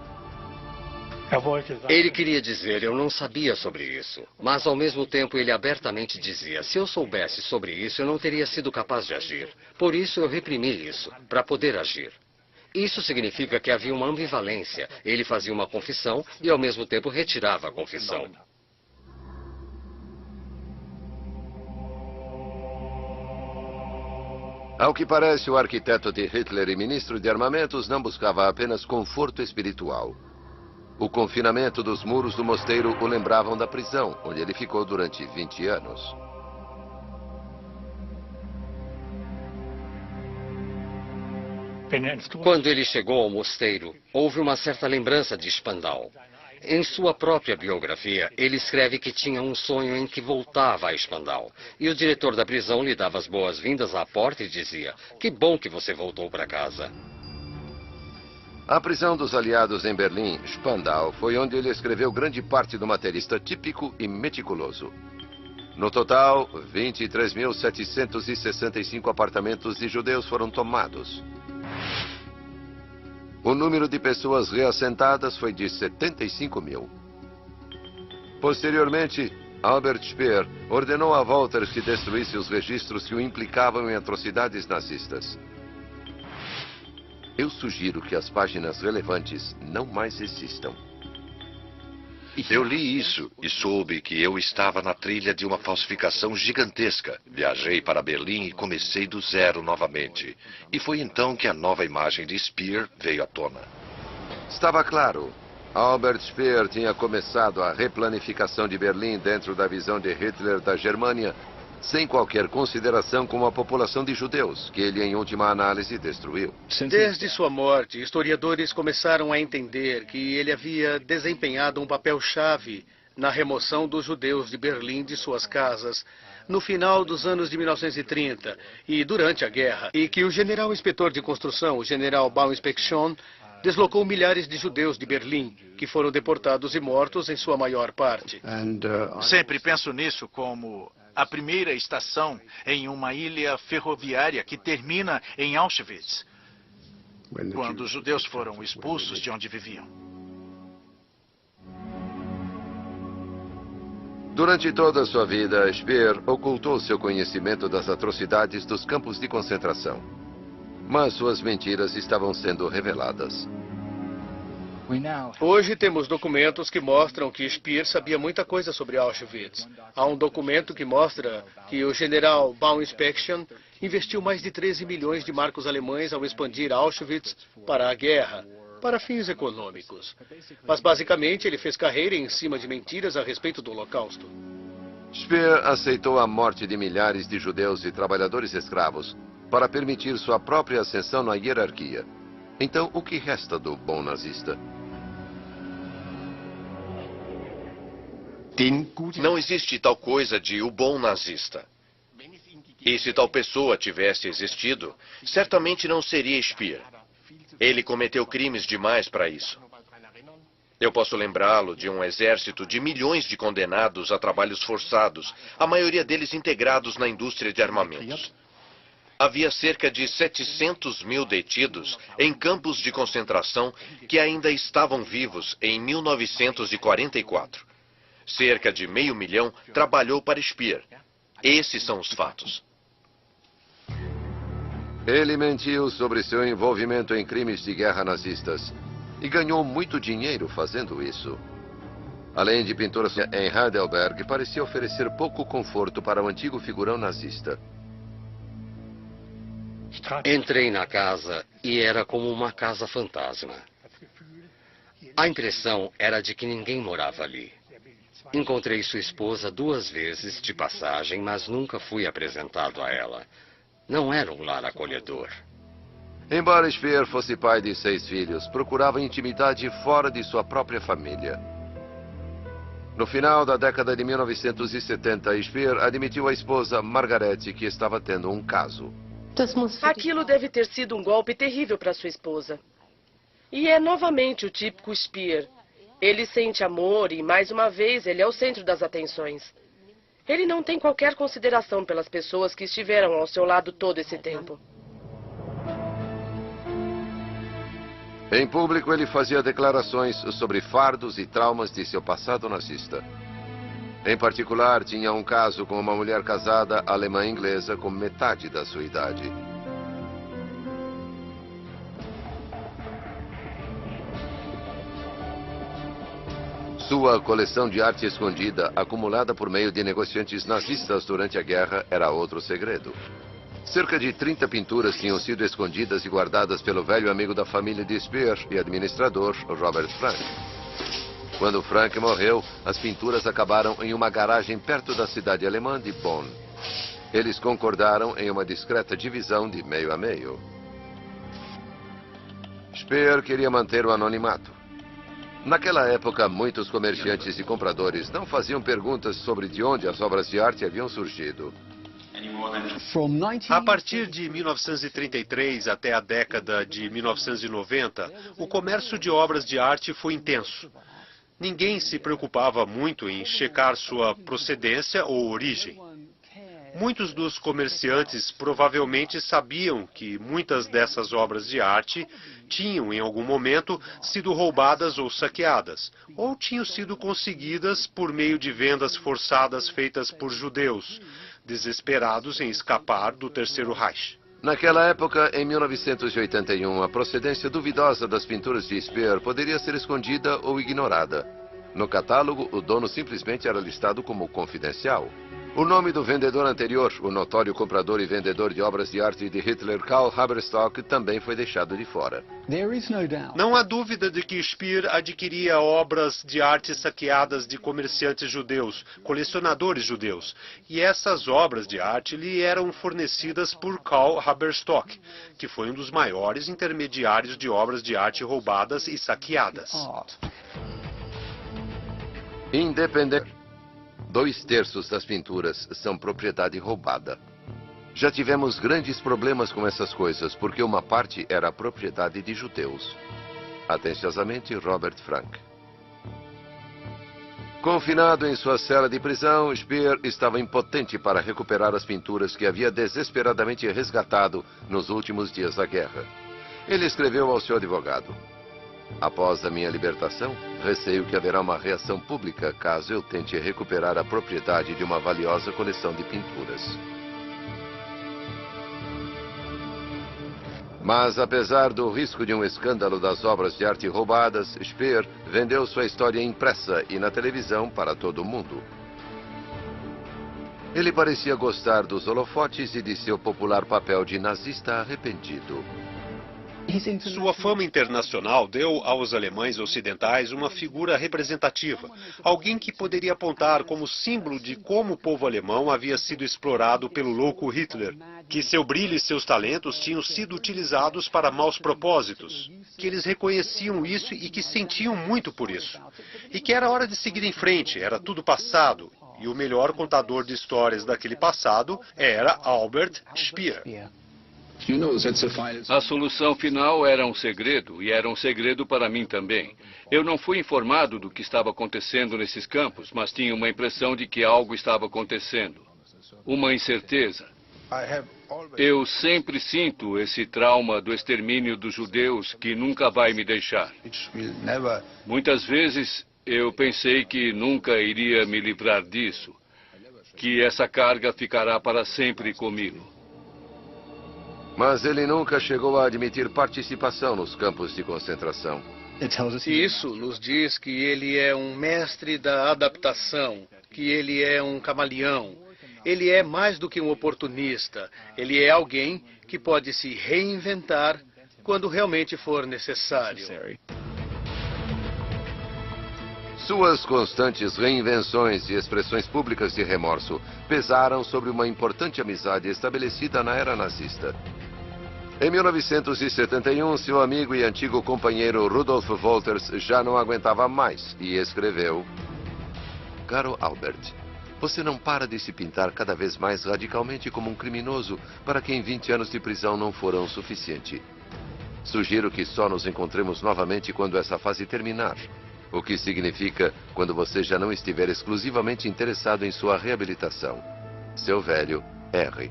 Ele queria dizer: eu não sabia sobre isso. Mas, ao mesmo tempo, ele abertamente dizia: se eu soubesse sobre isso, eu não teria sido capaz de agir. Por isso, eu reprimi isso, para poder agir. Isso significa que havia uma ambivalência. Ele fazia uma confissão e, ao mesmo tempo, retirava a confissão. Ao que parece, o arquiteto de Hitler e ministro de armamentos não buscava apenas conforto espiritual. O confinamento dos muros do mosteiro o lembravam da prisão, onde ele ficou durante 20 anos. Quando ele chegou ao mosteiro, houve uma certa lembrança de Spandau. Em sua própria biografia, ele escreve que tinha um sonho em que voltava a Spandau. E o diretor da prisão lhe dava as boas-vindas à porta e dizia: que bom que você voltou para casa. A prisão dos aliados em Berlim, Spandau, foi onde ele escreveu grande parte do materialista típico e meticuloso. No total, 23.765 apartamentos de judeus foram tomados. O número de pessoas reassentadas foi de 75 mil. Posteriormente, Albert Speer ordenou a Wolters que destruísse os registros que o implicavam em atrocidades nazistas. Eu sugiro que as páginas relevantes não mais existam. Eu li isso e soube que eu estava na trilha de uma falsificação gigantesca. Viajei para Berlim e comecei do zero novamente. E foi então que a nova imagem de Speer veio à tona. Estava claro. Albert Speer tinha começado a replanificação de Berlim dentro da visão de Hitler da Germânia, sem qualquer consideração com a população de judeus, que ele, em última análise, destruiu. Desde sua morte, historiadores começaram a entender que ele havia desempenhado um papel-chave na remoção dos judeus de Berlim de suas casas no final dos anos de 1930 e durante a guerra, e que o general inspetor de construção, o general Bauinspection, deslocou milhares de judeus de Berlim, que foram deportados e mortos em sua maior parte. Sempre penso nisso como a primeira estação em uma ilha ferroviária que termina em Auschwitz, quando os judeus foram expulsos de onde viviam. Durante toda a sua vida, Speer ocultou seu conhecimento das atrocidades dos campos de concentração. Mas suas mentiras estavam sendo reveladas. Hoje temos documentos que mostram que Speer sabia muita coisa sobre Auschwitz. Há um documento que mostra que o general Bauinspection investiu mais de 13 milhões de marcos alemães ao expandir Auschwitz para a guerra, para fins econômicos. Mas basicamente ele fez carreira em cima de mentiras a respeito do Holocausto. Speer aceitou a morte de milhares de judeus e trabalhadores escravos para permitir sua própria ascensão na hierarquia. Então, o que resta do bom nazista? Não existe tal coisa de o bom nazista. E se tal pessoa tivesse existido, certamente não seria Speer. Ele cometeu crimes demais para isso. Eu posso lembrá-lo de um exército de milhões de condenados a trabalhos forçados, a maioria deles integrados na indústria de armamentos. Havia cerca de 700 mil detidos em campos de concentração que ainda estavam vivos em 1944. Cerca de 500 mil trabalhou para Speer. Esses são os fatos. Ele mentiu sobre seu envolvimento em crimes de guerra nazistas e ganhou muito dinheiro fazendo isso. Além de pinturas em Heidelberg, parecia oferecer pouco conforto para o antigo figurão nazista. Entrei na casa e era como uma casa fantasma. A impressão era de que ninguém morava ali. Encontrei sua esposa 2 vezes de passagem, mas nunca fui apresentado a ela. Não era um lar acolhedor. Embora Speer fosse pai de 6 filhos, procurava intimidade fora de sua própria família. No final da década de 1970, Speer admitiu à esposa Margarete que estava tendo um caso. Aquilo deve ter sido um golpe terrível para sua esposa. E é novamente o típico Speer. Ele sente amor e, mais uma vez, ele é o centro das atenções. Ele não tem qualquer consideração pelas pessoas que estiveram ao seu lado todo esse tempo. Em público, ele fazia declarações sobre fardos e traumas de seu passado nazista. Em particular, tinha um caso com uma mulher casada alemã-inglesa com metade da sua idade. Sua coleção de arte escondida, acumulada por meio de negociantes nazistas durante a guerra, era outro segredo. Cerca de 30 pinturas tinham sido escondidas e guardadas pelo velho amigo da família de Speer e administrador, Robert Frank. Quando Frank morreu, as pinturas acabaram em uma garagem perto da cidade alemã de Bonn. Eles concordaram em uma discreta divisão de meio a meio. Speer queria manter o anonimato. Naquela época, muitos comerciantes e compradores não faziam perguntas sobre de onde as obras de arte haviam surgido. A partir de 1933 até a década de 1990, o comércio de obras de arte foi intenso. Ninguém se preocupava muito em checar sua procedência ou origem. Muitos dos comerciantes provavelmente sabiam que muitas dessas obras de arte tinham, em algum momento, sido roubadas ou saqueadas, ou tinham sido conseguidas por meio de vendas forçadas feitas por judeus, desesperados em escapar do Terceiro Reich. Naquela época, em 1981, a procedência duvidosa das pinturas de Speer poderia ser escondida ou ignorada. No catálogo, o dono simplesmente era listado como confidencial. O nome do vendedor anterior, o notório comprador e vendedor de obras de arte de Hitler, Karl Haberstock, também foi deixado de fora. Não há dúvida de que Speer adquiria obras de arte saqueadas de comerciantes judeus, colecionadores judeus, e essas obras de arte lhe eram fornecidas por Karl Haberstock, que foi um dos maiores intermediários de obras de arte roubadas e saqueadas. Independente. 2/3 das pinturas são propriedade roubada. Já tivemos grandes problemas com essas coisas, porque uma parte era propriedade de judeus. Atenciosamente, Robert Frank. Confinado em sua cela de prisão, Speer estava impotente para recuperar as pinturas que havia desesperadamente resgatado nos últimos dias da guerra. Ele escreveu ao seu advogado: após a minha libertação, receio que haverá uma reação pública caso eu tente recuperar a propriedade de uma valiosa coleção de pinturas. Mas, apesar do risco de um escândalo das obras de arte roubadas, Speer vendeu sua história impressa e na televisão para todo o mundo. Ele parecia gostar dos holofotes e de seu popular papel de nazista arrependido. Sua fama internacional deu aos alemães ocidentais uma figura representativa, alguém que poderia apontar como símbolo de como o povo alemão havia sido explorado pelo louco Hitler, que seu brilho e seus talentos tinham sido utilizados para maus propósitos, que eles reconheciam isso e que sentiam muito por isso, e que era hora de seguir em frente, era tudo passado, e o melhor contador de histórias daquele passado era Albert Speer. A solução final era um segredo, e era um segredo para mim também. Eu não fui informado do que estava acontecendo nesses campos, mas tinha uma impressão de que algo estava acontecendo. Uma incerteza. Eu sempre sinto esse trauma do extermínio dos judeus que nunca vai me deixar. Muitas vezes eu pensei que nunca iria me livrar disso, que essa carga ficará para sempre comigo. Mas ele nunca chegou a admitir participação nos campos de concentração. E isso nos diz que ele é um mestre da adaptação, que ele é um camaleão. Ele é mais do que um oportunista. Ele é alguém que pode se reinventar quando realmente for necessário. Suas constantes reinvenções e expressões públicas de remorso pesaram sobre uma importante amizade estabelecida na era nazista. Em 1971, seu amigo e antigo companheiro Rudolf Wolters já não aguentava mais e escreveu: Caro Albert, você não para de se pintar cada vez mais radicalmente como um criminoso para quem 20 anos de prisão não foram o suficiente. Sugiro que só nos encontremos novamente quando essa fase terminar. O que significa quando você já não estiver exclusivamente interessado em sua reabilitação. Seu velho R.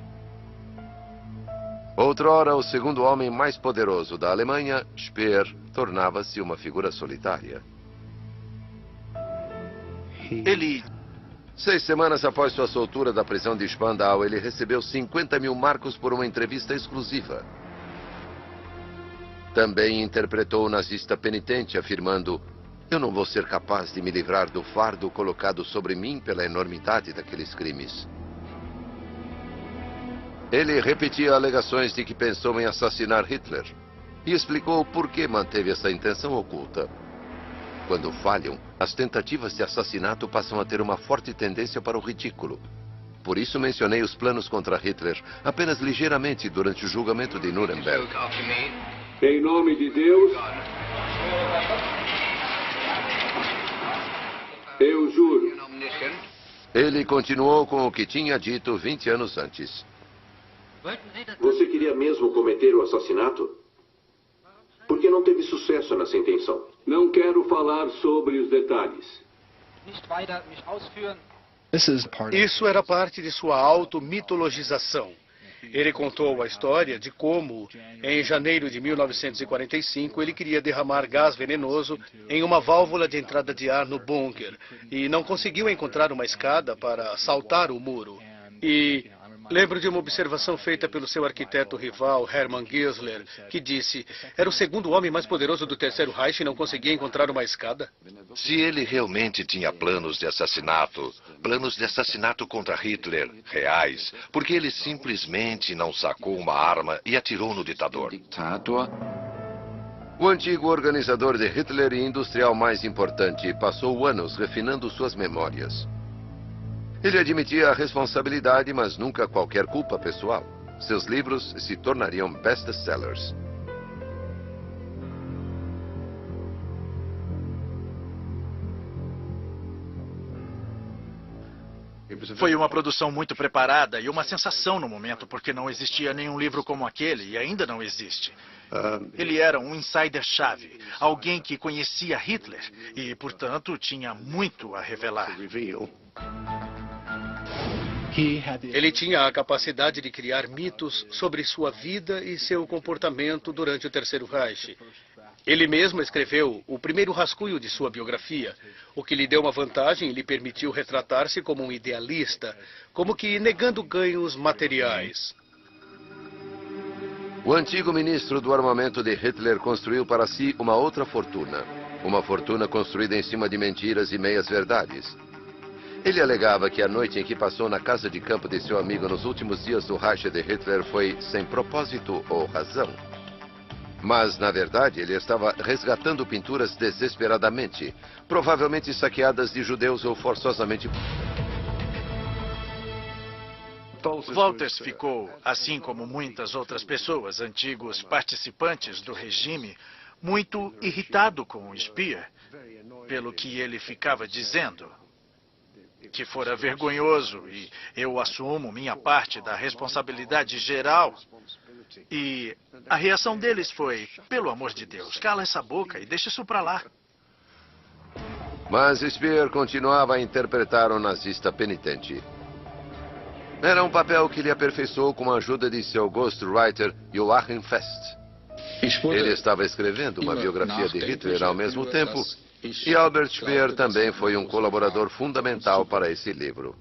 Outrora, o segundo homem mais poderoso da Alemanha, Speer, tornava-se uma figura solitária. Ele... 6 semanas após sua soltura da prisão de Spandau, ele recebeu 50 mil marcos por uma entrevista exclusiva. Também interpretou o nazista penitente, afirmando: eu não vou ser capaz de me livrar do fardo colocado sobre mim pela enormidade daqueles crimes. Ele repetia alegações de que pensou em assassinar Hitler e explicou por que manteve essa intenção oculta. Quando falham, as tentativas de assassinato passam a ter uma forte tendência para o ridículo. Por isso mencionei os planos contra Hitler apenas ligeiramente durante o julgamento de Nuremberg. Em nome de Deus, eu juro. Ele continuou com o que tinha dito 20 anos antes. Você queria mesmo cometer o assassinato? Por que não teve sucesso nessa intenção? Não quero falar sobre os detalhes. Isso era parte de sua automitologização. Ele contou a história de como, em janeiro de 1945, ele queria derramar gás venenoso em uma válvula de entrada de ar no bunker e não conseguiu encontrar uma escada para saltar o muro. E lembro de uma observação feita pelo seu arquiteto rival, Hermann Giesler, que disse: era o segundo homem mais poderoso do Terceiro Reich e não conseguia encontrar uma escada? Se ele realmente tinha planos de assassinato contra Hitler, reais, porque ele simplesmente não sacou uma arma e atirou no ditador. O antigo organizador de Hitler e industrial mais importante passou anos refinando suas memórias. Ele admitia a responsabilidade, mas nunca qualquer culpa pessoal. Seus livros se tornariam best-sellers. Foi uma produção muito preparada e uma sensação no momento, porque não existia nenhum livro como aquele e ainda não existe. Ele era um insider-chave, alguém que conhecia Hitler e, portanto, tinha muito a revelar. Ele tinha a capacidade de criar mitos sobre sua vida e seu comportamento durante o Terceiro Reich. Ele mesmo escreveu o primeiro rascunho de sua biografia, o que lhe deu uma vantagem e lhe permitiu retratar-se como um idealista, como que negando ganhos materiais. O antigo ministro do armamento de Hitler construiu para si uma outra fortuna. Uma fortuna construída em cima de mentiras e meias-verdades. Ele alegava que a noite em que passou na casa de campo de seu amigo nos últimos dias do Reich de Hitler foi sem propósito ou razão. Mas, na verdade, ele estava resgatando pinturas desesperadamente, provavelmente saqueadas de judeus ou forçosamente... Wolters ficou, assim como muitas outras pessoas, antigos participantes do regime, muito irritado com o Speer, pelo que ele ficava dizendo. Que fora vergonhoso e eu assumo minha parte da responsabilidade geral. E a reação deles foi: pelo amor de Deus, cala essa boca e deixa isso pra lá. Mas Speer continuava a interpretar o nazista penitente. Era um papel que ele aperfeiçoou com a ajuda de seu ghostwriter Joachim Fest. Ele estava escrevendo uma biografia de Hitler ao mesmo tempo, e Albert Speer também foi um colaborador fundamental para esse livro.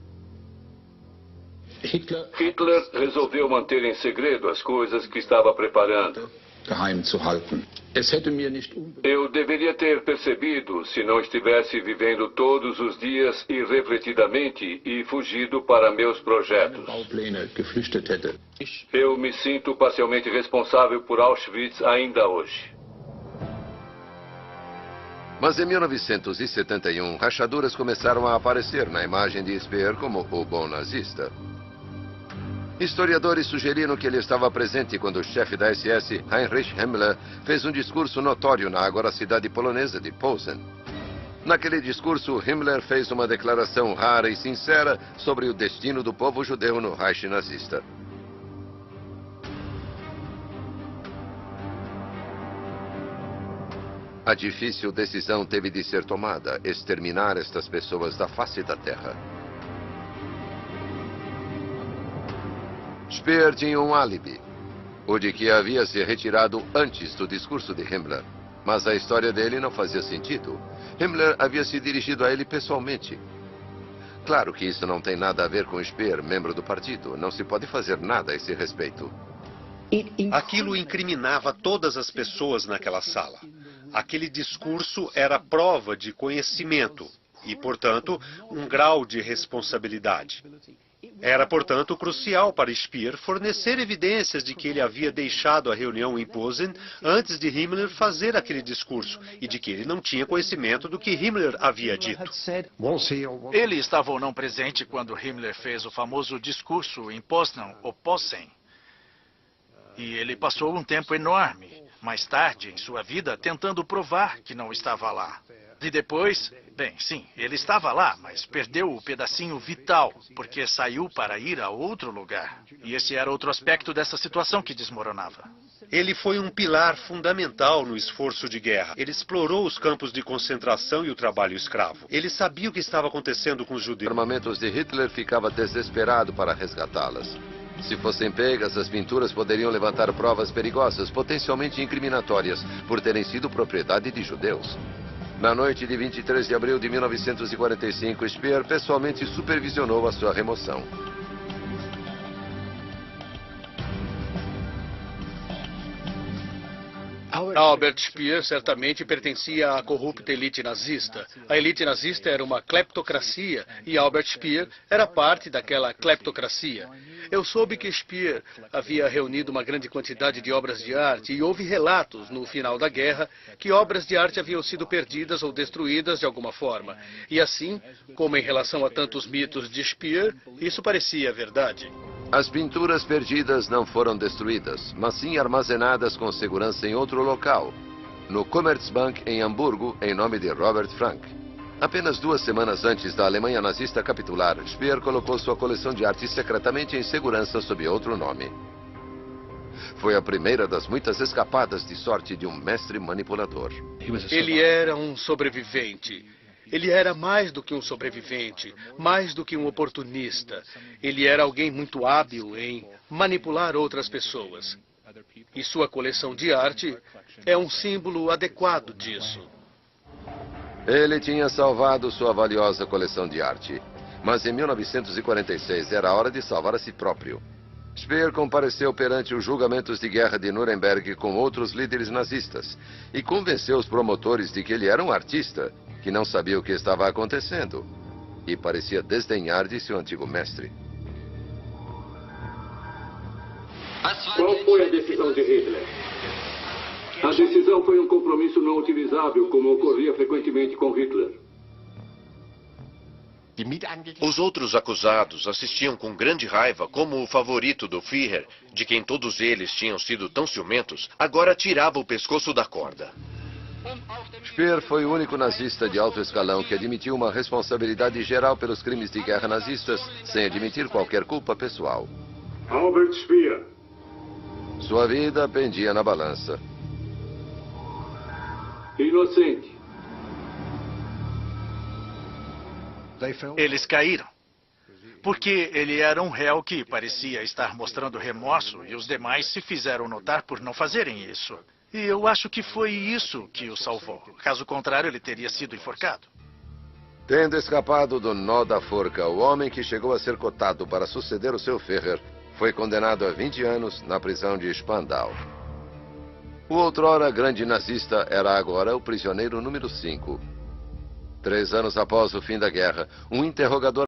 Hitler resolveu manter em segredo as coisas que estava preparando. geheim zu halten. Es hätte mir nicht Eu deveria ter percebido se não estivesse vivendo todos os dias irrefletidamente e fugido para meus projetos. Baupläne geflüchtet hätte. Eu me sinto parcialmente responsável por Auschwitz ainda hoje. Mas em 1971, rachaduras começaram a aparecer na imagem de Speer como o bom nazista. Historiadores sugeriram que ele estava presente quando o chefe da SS, Heinrich Himmler, fez um discurso notório na agora cidade polonesa de Posen. Naquele discurso, Himmler fez uma declaração rara e sincera sobre o destino do povo judeu no Reich nazista. A difícil decisão teve de ser tomada: exterminar estas pessoas da face da terra. Speer tinha um álibi, o de que havia se retirado antes do discurso de Himmler. Mas a história dele não fazia sentido. Himmler havia se dirigido a ele pessoalmente. Claro que isso não tem nada a ver com Speer, membro do partido. Não se pode fazer nada a esse respeito. Aquilo incriminava todas as pessoas naquela sala. Aquele discurso era prova de conhecimento e, portanto, um grau de responsabilidade. Era, portanto, crucial para Speer fornecer evidências de que ele havia deixado a reunião em Posen antes de Himmler fazer aquele discurso e de que ele não tinha conhecimento do que Himmler havia dito. Ele estava ou não presente quando Himmler fez o famoso discurso em Poznan ou Posen. E ele passou um tempo enorme, mais tarde em sua vida, tentando provar que não estava lá. E depois, bem, sim, ele estava lá, mas perdeu o pedacinho vital, porque saiu para ir a outro lugar. E esse era outro aspecto dessa situação que desmoronava. Ele foi um pilar fundamental no esforço de guerra. Ele explorou os campos de concentração e o trabalho escravo. Ele sabia o que estava acontecendo com os judeus. Os armamentos de Hitler ficava desesperado para resgatá-las. Se fossem pegas, as pinturas poderiam levantar provas perigosas, potencialmente incriminatórias, por terem sido propriedade de judeus. Na noite de 23 de abril de 1945, Speer pessoalmente supervisionou a sua remoção. Albert Speer certamente pertencia à corrupta elite nazista. A elite nazista era uma cleptocracia e Albert Speer era parte daquela cleptocracia. Eu soube que Speer havia reunido uma grande quantidade de obras de arte e houve relatos, no final da guerra, que obras de arte haviam sido perdidas ou destruídas de alguma forma. E assim, como em relação a tantos mitos de Speer, isso parecia verdade. As pinturas perdidas não foram destruídas, mas sim armazenadas com segurança em outro local, no Commerzbank em Hamburgo, em nome de Robert Frank. Apenas 2 semanas antes da Alemanha nazista capitular, Speer colocou sua coleção de arte secretamente em segurança sob outro nome. Foi a primeira das muitas escapadas de sorte de um mestre manipulador. Ele era um sobrevivente. Ele era mais do que um sobrevivente, mais do que um oportunista. Ele era alguém muito hábil em manipular outras pessoas. E sua coleção de arte é um símbolo adequado disso. Ele tinha salvado sua valiosa coleção de arte. Mas em 1946 era hora de salvar a si próprio. Speer compareceu perante os julgamentos de guerra de Nuremberg com outros líderes nazistas e convenceu os promotores de que ele era um artista que não sabia o que estava acontecendo e parecia desdenhar de seu antigo mestre. Qual foi a decisão de Hitler? A decisão foi um compromisso não utilizável, como ocorria frequentemente com Hitler. Os outros acusados assistiam com grande raiva como o favorito do Führer, de quem todos eles tinham sido tão ciumentos, agora tirava o pescoço da corda. Speer foi o único nazista de alto escalão que admitiu uma responsabilidade geral pelos crimes de guerra nazistas, sem admitir qualquer culpa pessoal. Albert Speer. Sua vida pendia na balança. Inocente. Eles caíram. Porque ele era um réu que parecia estar mostrando remorso e os demais se fizeram notar por não fazerem isso. E eu acho que foi isso que o salvou. Caso contrário, ele teria sido enforcado. Tendo escapado do nó da forca, o homem que chegou a ser cotado para suceder o seu Führer foi condenado a 20 anos na prisão de Spandau. O outrora grande nazista era agora o prisioneiro número 5. 3 anos após o fim da guerra, um interrogador